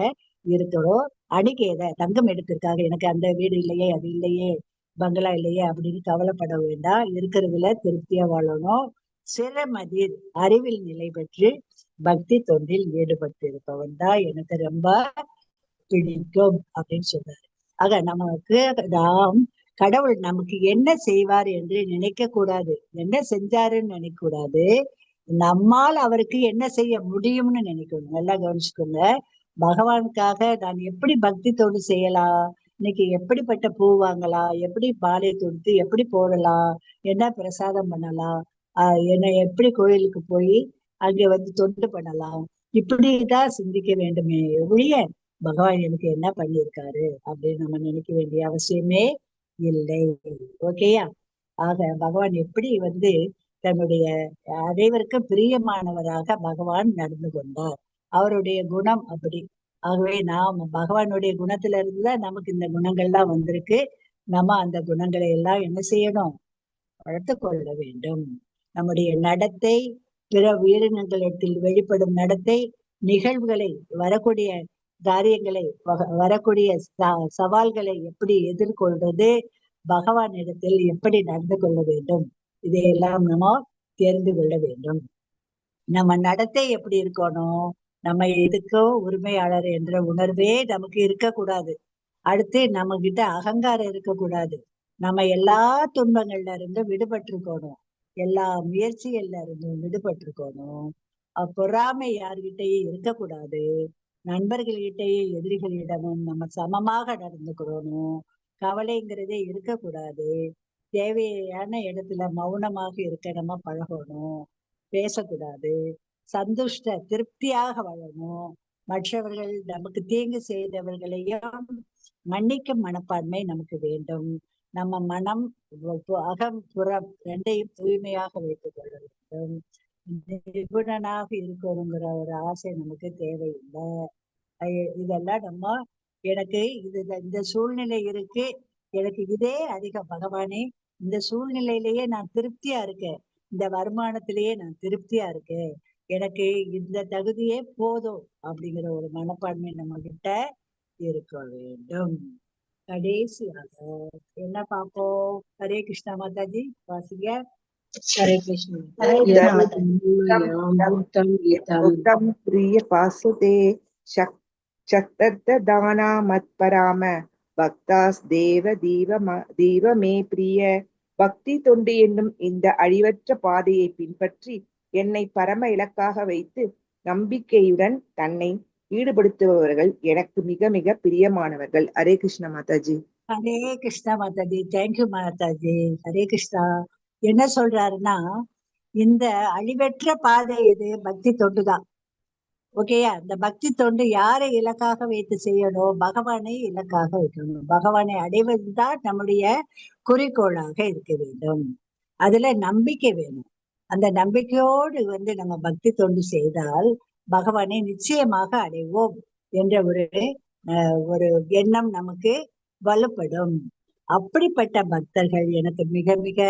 இருக்கிறோம். அணிகேத, தங்கம் எடுத்திருக்காக எனக்கு அந்த வீடு இல்லையே, அது இல்லையே, பங்களா இல்லையே அப்படின்னு கவலைப்பட வேண்டாம், இருக்கிறதுல திருப்தியா வாழணும். சிறமதிர், அறிவில் நிலை பெற்று பக்தி தொண்டில் ஈடுபட்டு இருப்பவன் தான் எனக்கு ரொம்ப பிடிக்கும் அப்படின்னு சொல்றாரு. ஆக நமக்கு கடவுள் நமக்கு என்ன செய்வார் என்று நினைக்க கூடாது, என்ன செஞ்சாருன்னு நினைக்க கூடாது, நம்மால் அவருக்கு என்ன செய்ய முடியும்னு நினைக்கணும். நல்லா கவனிச்சுக்கோங்க. பகவானுக்காக நான் எப்படி பக்தி தொண்டு செய்யலாம், இன்னைக்கு எப்படிப்பட்ட பூ வாங்கலாம், எப்படி பாலை தொடுத்து எப்படி போடலாம், என்ன பிரசாதம் பண்ணலாம், என்ன எப்படி கோயிலுக்கு போய் அங்க தொண்டு பண்ணலாம், இப்படிதான் சிந்திக்க வேண்டுமே ஒழிய பகவான் எனக்கு என்ன பண்ணியிருக்காரு அப்படின்னு நம்ம நினைக்க வேண்டிய அவசியமே இல்லை. ஓகேயா? ஆக பகவான் எப்படி தன்னுடைய அனைவருக்கும் பிரியமானவராக பகவான் நடந்து கொண்டார், அவருடைய குணம் அப்படி. ஆகவே நாம் பகவானுடைய குணத்துல இருந்துதான் நமக்கு இந்த குணங்கள்லாம் வந்திருக்கு. நம்ம அந்த குணங்களை எல்லாம் என்ன செய்யணும், வளர்த்து கொள்ள வேண்டும். நம்முடைய நடத்தை, பிற உயிரினங்களிடத்தில் வெளிப்படும் நடத்தை, நிகழ்வுகளை, வரக்கூடிய காரியங்களை, வரக்கூடிய சவால்களை எப்படி எதிர்கொள்றது, பகவான் இடத்தில் எப்படி நடந்து கொள்ள வேண்டும், இதையெல்லாம் நம்ம தெரிந்து கொள்ள வேண்டும். நம்ம நடத்தை எப்படி இருக்கணும், நம்ம எதுக்கோ உரிமையாளர் என்ற உணர்வே நமக்கு இருக்கக்கூடாது. அடுத்து நம்ம கிட்ட அகங்காரம் இருக்கக்கூடாது. நம்ம எல்லா துன்பங்கள்ல இருந்தும் விடுபட்டிருக்கணும், எல்லா முயற்சிகள்ல இருந்தும் விடுபட்டிருக்கணும். பொறாமை யார்கிட்டயும் இருக்கக்கூடாது. நண்பர்கள்கிட்டயும் எதிரிகளிடமும் நம்ம சமமாக நடந்துக்கிறோம். கவலைங்கிறதே இருக்கக்கூடாது. தேவையான இடத்துல மௌனமாக இருக்க நம்ம பழகணும், பேசக்கூடாது. சந்துஷ்ட, திருப்தியாக வாழணும். மற்றவர்கள் நமக்கு தீங்கு செய்தவர்களையும் மன்னிக்கும் மனப்பான்மை நமக்கு வேண்டும். நம்ம மனம், அகம், புறம் ரெண்டையும் தூய்மையாக வைத்துக் கொள்ள வேண்டும். நிபுணனாக இருக்கணுங்கிற ஒரு ஆசை நமக்கு தேவையில்லை. இதெல்லாம் நம்ம எனக்கு இந்த சூழ்நிலை இருக்கு, எனக்கு இதே அதிகம் பகவானே, இந்த சூழ்நிலையிலேயே நான் திருப்தியா இருக்கேன், இந்த வருமானத்திலேயே நான் திருப்தியா இருக்கேன், எனக்கு இந்த தகுதியே போதும் அப்படிங்கிற ஒரு மனப்பான்மை நம்ம கிட்ட இருக்க வேண்டும். கடைசியாக என்ன பார்ப்போம்? ஹரே கிருஷ்ணா மாதாஜி, வாசிங்க. ஹரே கிருஷ்ணா. பிரிய பாசுதே சக்தர்தானா மத்பராம பக்தாஸ் தேவ தீவமே பிரிய. பக்தி தொண்டு என்னும் இந்த அழிவற்ற பாதையை பின்பற்றி என்னை பரம இலக்காக வைத்து நம்பிக்கையுடன் தன்னை ஈடுபடுத்துபவர்கள் எனக்கு மிக மிக பிரியமானவர்கள். ஹரே கிருஷ்ண மாதாஜி. ஹரே கிருஷ்ணா மாதாஜி, தேங்க்யூ மாதாஜி. ஹரே கிருஷ்ணா. என்ன சொல்றாருன்னா, இந்த அழிவற்ற பாதை எது? பக்தி தொண்டுதான். ஓகேயா? இந்த பக்தி தொண்டு யாரை இலக்காக வைத்து செய்யணும்? பகவானை இலக்காக வைக்கணும். பகவானை அடைவதுதான் நம்முடைய குறிக்கோளாக இருக்க வேண்டும். அதுல நம்பிக்கை வேணும். அந்த நம்பிக்கையோடு நம்ம பக்தி தொண்டு செய்தால் பகவானை நிச்சயமாக அடைவோம் என்ற ஒரு எண்ணம் நமக்கு வலுப்படும். அப்படிப்பட்ட பக்தர்கள் எனக்கு மிக மிக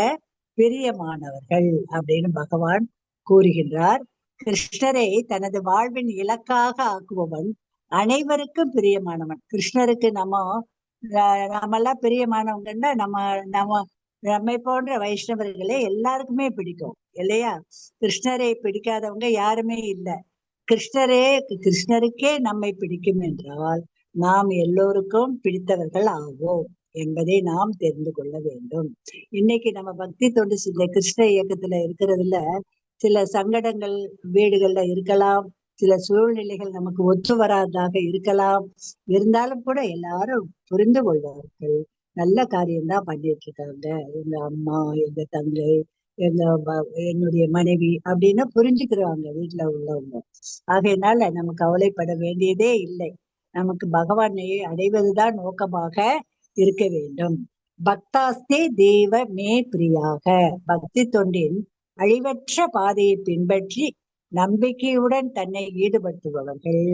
பிரியமானவர்கள் அப்படின்னு பகவான் கூறுகின்றார். கிருஷ்ணரை தனது வாழ்வின் இலக்காக ஆக்குபவன் அனைவருக்கும் பிரியமானவன். கிருஷ்ணருக்கு நம்மெல்லாம் பிரியமானவங்கன்னா நம்ம நம்மை போன்ற வைஷ்ணவர்களே எல்லாருக்குமே பிடிக்கும் இல்லையா? கிருஷ்ணரை பிடிக்காதவங்க யாருமே இல்லை. கிருஷ்ணருக்கே நம்மை பிடிக்கும் என்றால் நாம் எல்லோருக்கும் பிடித்தவர்கள் ஆவோம் என்பதை நாம் தெரிந்து கொள்ள வேண்டும். இன்னைக்கு நம்ம பக்தி தொண்டு இந்த கிருஷ்ண இயக்கத்துல இருக்கிறதுல சில சங்கடங்கள் வீடுகள்ல இருக்கலாம், சில சூழ்நிலைகள் நமக்கு ஒத்து வராதாக இருக்கலாம். இருந்தாலும் கூட எல்லாரும் புரிந்து கொள்வார்கள். நல்ல காரியம்தான் பண்ணிட்டு இருக்காங்க. எங்க அம்மா, எங்க தங்கை, என்னுடைய மனைவி அப்படின்னு புரிஞ்சுக்கிறாங்க வீட்டுல உள்ளவங்க. ஆகையினால நம்ம கவலைப்பட வேண்டியதே இல்லை. நமக்கு பகவானை அடைவதுதான் நோக்கமாக இருக்க வேண்டும். பக்தாஸ்தே தேவ மே பிரியாக, பக்தி தொண்டின் அழிவற்ற பாதையை பின்பற்றி நம்பிக்கையுடன் தன்னை ஈடுபடுத்துபவர்கள்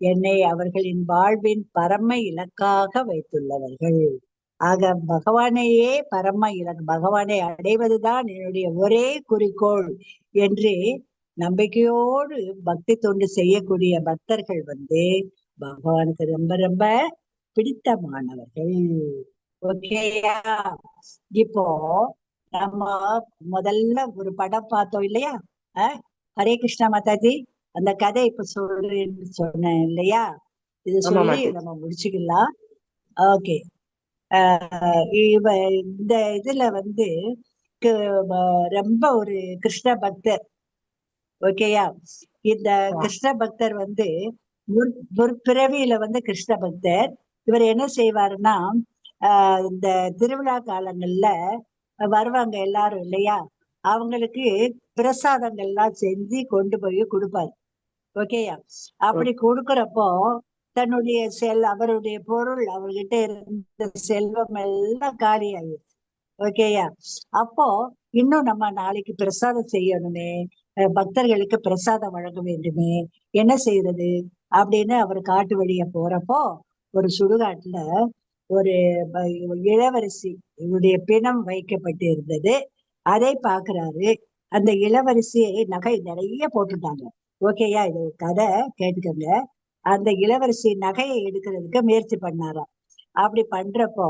என்னை அவர்களின் வாழ்வின் பரம இலக்காக வைத்துள்ளவர்கள். ஆக பகவானையே பரம இலக்கு, பகவானை அடைவதுதான் என்னுடைய ஒரே குறிக்கோள் என்று நம்பிக்கையோடு பக்தி தொண்டு செய்யக்கூடிய பக்தர்கள் பகவானுக்கு ரொம்ப ரொம்ப பிடித்தமானவர்கள். ஓகேயா? இப்போ நம்ம முதல்ல ஒரு படம் பார்த்தோம் இல்லையா? ஹரே கிருஷ்ணா மாதாஜி, அந்த கதை இப்ப சொல்றேன்னு சொன்னேன் இல்லையா? இது சொல்லி நம்ம முடிச்சுக்கலாம். ஓகே. இந்த இதுல ரொம்ப ஒரு கிருஷ்ண பக்தர். ஓகேயா? இந்த கிருஷ்ண பக்தர் முற்பிறவியில கிருஷ்ண பக்தர். இவர் என்ன செய்வாருன்னா, இந்த திருவிழா காலங்கள்ல வருவாங்க எல்லாரும் இல்லையா? அவங்களுக்கு பிரசாதங்கள்லாம் செஞ்சு கொண்டு போய் கொடுப்பாரு. ஓகேயா? அப்படி கொடுக்கறப்போ தன்னுடைய அவருடைய பொருள், அவர்கிட்ட இருந்த செல்வம் எல்லாம் காலி ஆயிடுச்சு. ஓகேயா? அப்போ இன்னும் நம்ம நாளைக்கு பிரசாதம் செய்யணுமே, பக்தர்களுக்கு பிரசாதம் வழங்க வேண்டுமே, என்ன செய்யறது அப்படின்னு அவர் காட்டு வழிய போறப்போ ஒரு சுடுகாட்டுல ஒரு இளவரசி இவருடைய பிணம் வைக்கப்பட்டு இருந்தது. அதை பாக்குறாரு. அந்த இளவரசியை நகை நிறைய போட்டுட்டாங்க. ஓகேயா? இது கதை கேட்டுக்கங்க. அந்த இளவரசி நகையை எடுக்கிறதுக்கு முயற்சி பண்ணாராம். அப்படி பண்றப்போ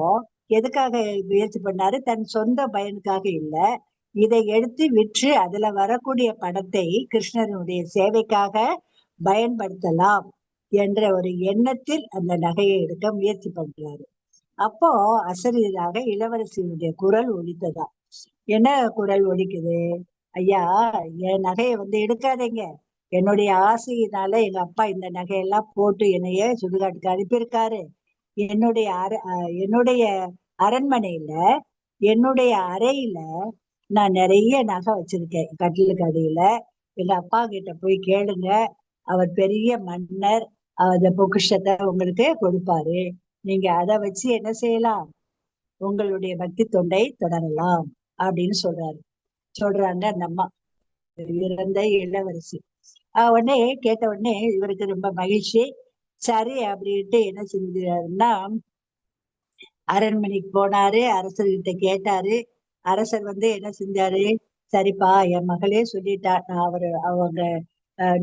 எதுக்காக முயற்சி பண்ணாரு? தன் சொந்த பயனுக்காக இல்ல, இதை எடுத்து விற்று அதுல வரக்கூடிய பணத்தை கிருஷ்ணனுடைய சேவைக்காக பயன்படுத்தலாம் என்ற ஒரு எண்ணத்தில் அந்த நகையை எடுக்க முயற்சி பண்றாரு. அப்போ அசரீராக இளவரசியினுடைய குரல் ஒலித்ததா. என்ன குரல் ஒலிக்குது? ஐயா, என் நகையை எடுக்காதீங்க. என்னுடைய ஆசையினால எங்க அப்பா இந்த நகையெல்லாம் போட்டு என்னைய சுடுகாட்டுக்கு அனுப்பியிருக்காரு. என்னுடைய அரண்மனையில என்னுடைய அறையில நான் நிறைய நகை வச்சிருக்கேன் கட்டிலுக்கு அடியில. எங்க அப்பா கிட்ட போய் கேளுங்க, அவர் பெரிய மன்னர், அந்த பொக்கிஷத்தை உங்களுக்கு கொடுப்பாரு. நீங்க அதை வச்சு என்ன செய்யலாம்? உங்களுடைய பக்தி தொண்டை தொடரலாம் அப்படின்னு சொல்றாங்க அந்த அம்மா, இறந்த இளவரசி. உடனே கேட்ட உடனே இவருக்கு ரொம்ப மகிழ்ச்சி. சரி அப்படின்ட்டு என்ன செஞ்சாருன்னா, அரண்மனைக்கு போனாரு, அரசர்கிட்ட கேட்டாரு. அரசர் என்ன செஞ்சாரு? சரிப்பா, என் மகளே சொல்லிட்டா, நான் அவங்க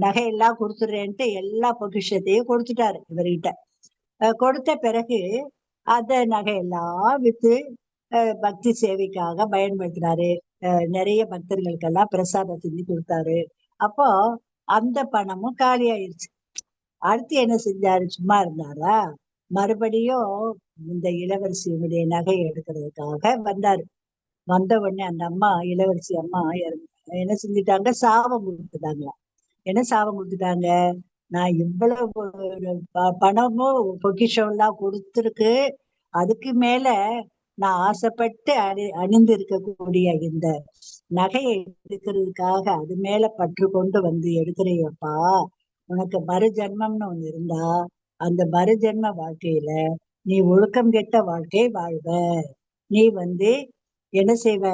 நகையெல்லாம் கொடுத்துடுறேன்ட்டு எல்லா பொக்கிஷத்தையும் கொடுத்துட்டாரு இவர்கிட்ட. கொடுத்த பிறகு அந்த நகையெல்லாம் வித்து பக்தி சேவைக்காக பயன்படுத்தினாரு. நிறைய பக்தர்களுக்கெல்லாம் பிரசாதம் செஞ்சு கொடுத்தாரு. அப்போ அந்த பணமும் காலி ஆயிடுச்சு. அடுத்து என்ன செஞ்சாரு? சும்மா இருந்தாரா? மறுபடியும் இந்த இளவரசியினுடைய நகையை எடுக்கிறதுக்காக வந்தாரு. வந்த உடனே அந்த அம்மா, இளவரசி அம்மா என்ன செஞ்சுட்டாங்க? சாபம் கொடுத்துட்டாங்களாம். என்ன சாபம் கொடுத்துட்டாங்க? நான் இவ்வளவு பணமும் பொக்கிஷம் எல்லாம் கொடுத்துருக்கு, அதுக்கு மேல நான் ஆசைப்பட்டு அணிந்து இருக்கக்கூடிய இந்த நகையை எடுக்கிறதுக்காக அது மேல பற்று கொண்டு எடுக்கிறியப்பா, உனக்கு மறு ஜென்மம்னு ஒண்ணு இருந்தா அந்த மறு ஜென்ம வாழ்க்கையில நீ ஒழுக்கம் கெட்ட வாழ்க்கை வாழ்வ. நீ என்ன செய்வ?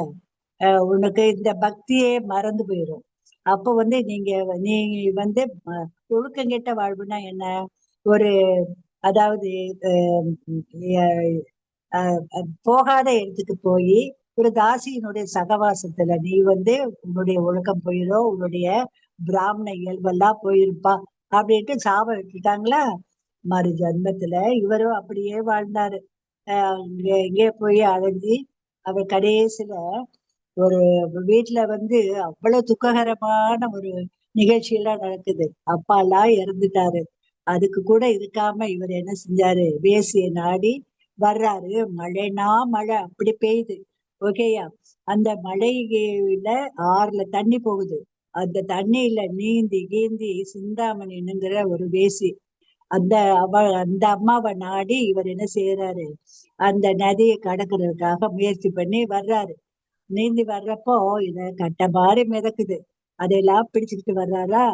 உனக்கு இந்த பக்தியே மறந்து போயிடும். அப்ப நீ ஒழுக்கம் கெட்ட வாழ்வுனா என்ன? ஒரு அதாவது போகாத இடத்துக்கு போய் ஒரு தாசியினுடைய சகவாசத்துல நீ வந்து உன்னுடைய ஒழுக்கம் போயிடும், உன்னுடைய பிராமண இயல்பெல்லாம் போயிருப்பா அப்படின்ட்டு சாபம் விட்டுட்டாங்களா. மறு ஜன்மத்துல இவரும் அப்படியே வாழ்ந்தாரு. இங்கே போய் அலைஞ்சி அவர் கடைசியில ஒரு வீட்டுல வந்து அவ்வளவு துக்ககரமான ஒரு நிகழ்ச்சி எல்லாம் நடக்குது. அப்பா எல்லாம் இறந்துட்டாரு. அதுக்கு கூட இருக்காம இவர் என்ன செஞ்சாரு, வேசியை நாடி வர்றாரு. மழைனா மழை அப்படி பெய்யுது. ஓகேயா, அந்த மழையில ஆறுல தண்ணி போகுது. அந்த தண்ணியில நீந்தி கீந்தி சிந்தாமணிங்கிற ஒரு வேசி அந்த அந்த அம்மாவை நாடி இவர் என்ன செய்யறாரு, அந்த நதியை கடக்கிறதுக்காக முயற்சி பண்ணி வர்றாரு. நீந்தி வர்றப்போ இத கட்ட மாதிரி மிதக்குது. அதையெல்லாம் பிடிச்சுக்கிட்டு வர்றாரா.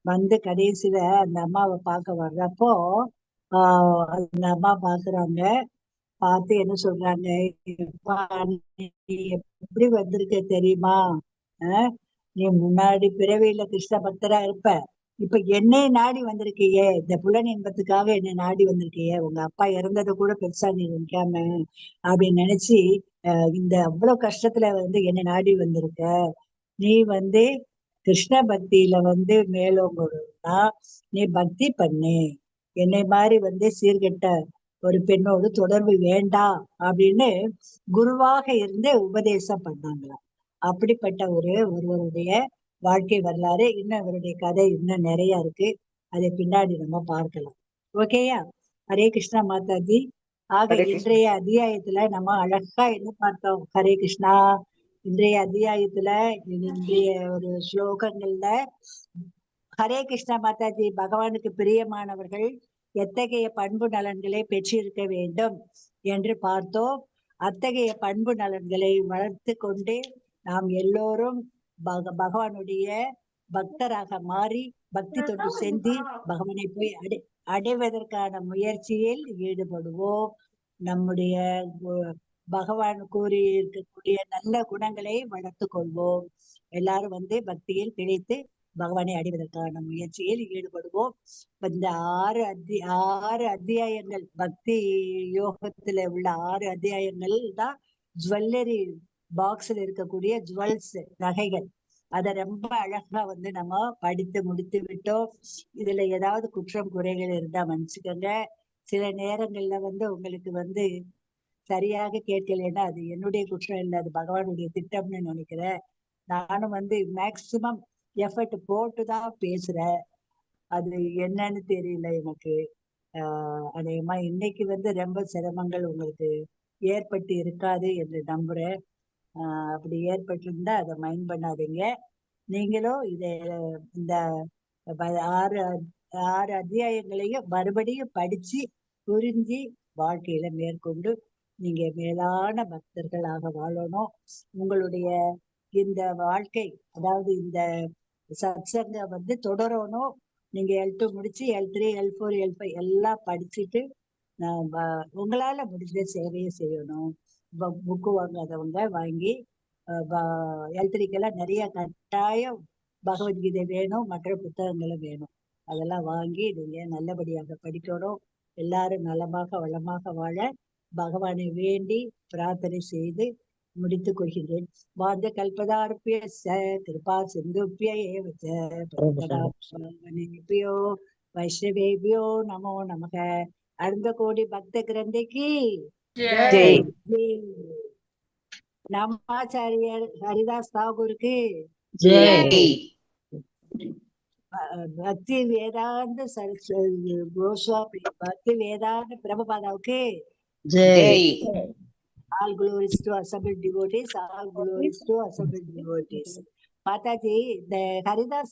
வந்து கடைசியில அந்த அம்மாவை பார்க்க வர்றப்போ அந்த அம்மா பாக்குறாங்க. பார்த்து என்ன சொல்றாங்க, நீ எப்படி வந்திருக்க தெரியுமா, நீ முன்னாடி பிறவியில கிருஷ்ண பக்தரா இருப்ப, இப்ப என்னை நாடி வந்திருக்கியே, இந்த புலன் இன்பத்துக்காக என்னை நாடி வந்திருக்கியே, உங்க அப்பா இறந்ததை கூட பெருசா நீ நினைக்காம அப்படின்னு நினைச்சு இந்த அவ்வளவு கஷ்டத்துல வந்து என்னை நாடி வந்திருக்க. நீ வந்து கிருஷ்ண பக்தியில வந்து மேலோங்கணும்னா நீ பக்தி பண்ணு, என்னை மாதிரி வந்து சீர்கெட்ட ஒரு பெண்ணோடு தொடர்பு வேண்டாம் அப்படின்னு குருவாக இருந்து உபதேசம் பண்ணாங்களாம். அப்படிப்பட்ட ஒருவருடைய வாழ்க்கை வரலாறு, இன்னும் அவருடைய கதை இன்னும் நிறைய இருக்கு. அதை பின்னாடி நம்ம பார்க்கலாம். ஓகேயா. ஹரே கிருஷ்ணா மாதாஜி. ஆக இன்றைய அத்தியாயத்துல நம்ம அழகா என்ன பார்த்தோம், ஹரே கிருஷ்ணா. இன்றைய அத்தியாயத்துல இன்றைய ஒரு ஸ்லோகங்கள்ல ஹரே கிருஷ்ணா மாதாஜி, பகவானுக்கு பிரியமானவர்கள் எத்தகைய பண்பு நலன்களை பெற்றிருக்க வேண்டும் என்று பார்த்தோம். அத்தகைய பண்பு நலன்களை வளர்த்து கொண்டு நாம் எல்லோரும் பகவானுடைய பக்தராக மாறி பக்தி தொண்டு செஞ்சு பகவானை போய் அடைவதற்கான முயற்சியில் ஈடுபடுவோம். நம்முடைய பகவான் கூறி இருக்கக்கூடிய நல்ல குணங்களை வளர்த்து கொள்வோம். எல்லாரும் வந்து பக்தியில் பிழைத்து பகவானை அடைவதற்கான முயற்சியில் ஈடுபடுவோம். இந்த ஆறு அத்தியாயங்கள், பக்தி யோகத்துல உள்ள 6 அத்தியாயங்கள் தான் ஜுவல்லரி பாக்ஸ்ல இருக்கக்கூடிய ஜுவல்ஸ், நகைகள். அத ரொம்ப அழகா வந்து நம்ம படித்து முடித்து விட்டோம். இதுல ஏதாவது குற்றம் குறைகள் இருந்தா மன்னிச்சுக்கோங்க. சில நேரங்கள்ல வந்து உங்களுக்கு வந்து சரியாக கேட்கலைன்னா அது என்னுடைய குற்றம் இல்லை, அது பகவானுடைய திட்டம்னு நினைக்கிறேன். நானும் வந்து மேக்சிமம் எஃபர்ட் போட்டுதான் பேசுறேன். அது என்னன்னு தெரியல எனக்கு. அதேமா இன்னைக்கு வந்து ரொம்ப சிரமங்கள் உங்களுக்கு ஏற்பட்டு இருக்காது என்று நம்புறேன். அப்படி ஏற்பட்டிருந்தா அதை மைண்ட் பண்ணாதீங்க. நீங்களும் இந்த 6 அத்தியாயங்களையும் மறுபடியும் படிச்சு புரிஞ்சு வாழ்க்கையில மேற்கொண்டு நீங்க மேலான பக்தர்களாக வாழணும். உங்களுடைய இந்த வாழ்க்கை, அதாவது இந்த சத்சங்கம் வந்து தொடரணும். நீங்க L2 முடிச்சு L3 L4 L5 எல்லாம் படிச்சுட்டு உங்களால முடிஞ்ச சேவையை செய்யணும். புக்கு வாங்காதவங்க வாங்கி L3க்கெல்லாம் நிறைய கட்டாயம் பகவத்கீதை வேணும், மற்ற புத்தகங்களும் வேணும். அதெல்லாம் வாங்கி நீங்க நல்லபடியாக படிக்கணும். எல்லாரும் நலமாக வளமாக வாழ பகவானை வேண்டி பிரார்த்தனை செய்து முடித்துக் கொள்கின்றேன். வாந்த கல்பதார்பிய கிருபா சிந்துபிய ஏவச்சோ வைஷ்ணவேபியோ நமோ நமக. அருந்த கோடி பக்த கிரந்தைக்கு நம்மாச்சாரியர் ஹரிதாஸ் தாகூருக்கு, பக்தி வேதாந்த கோஸ்வாமி பக்தி வேதாந்த பிரபுபாதாவுக்கு all glories to assembled devotees, all glories to assembled devotees. Mataji, the Haridas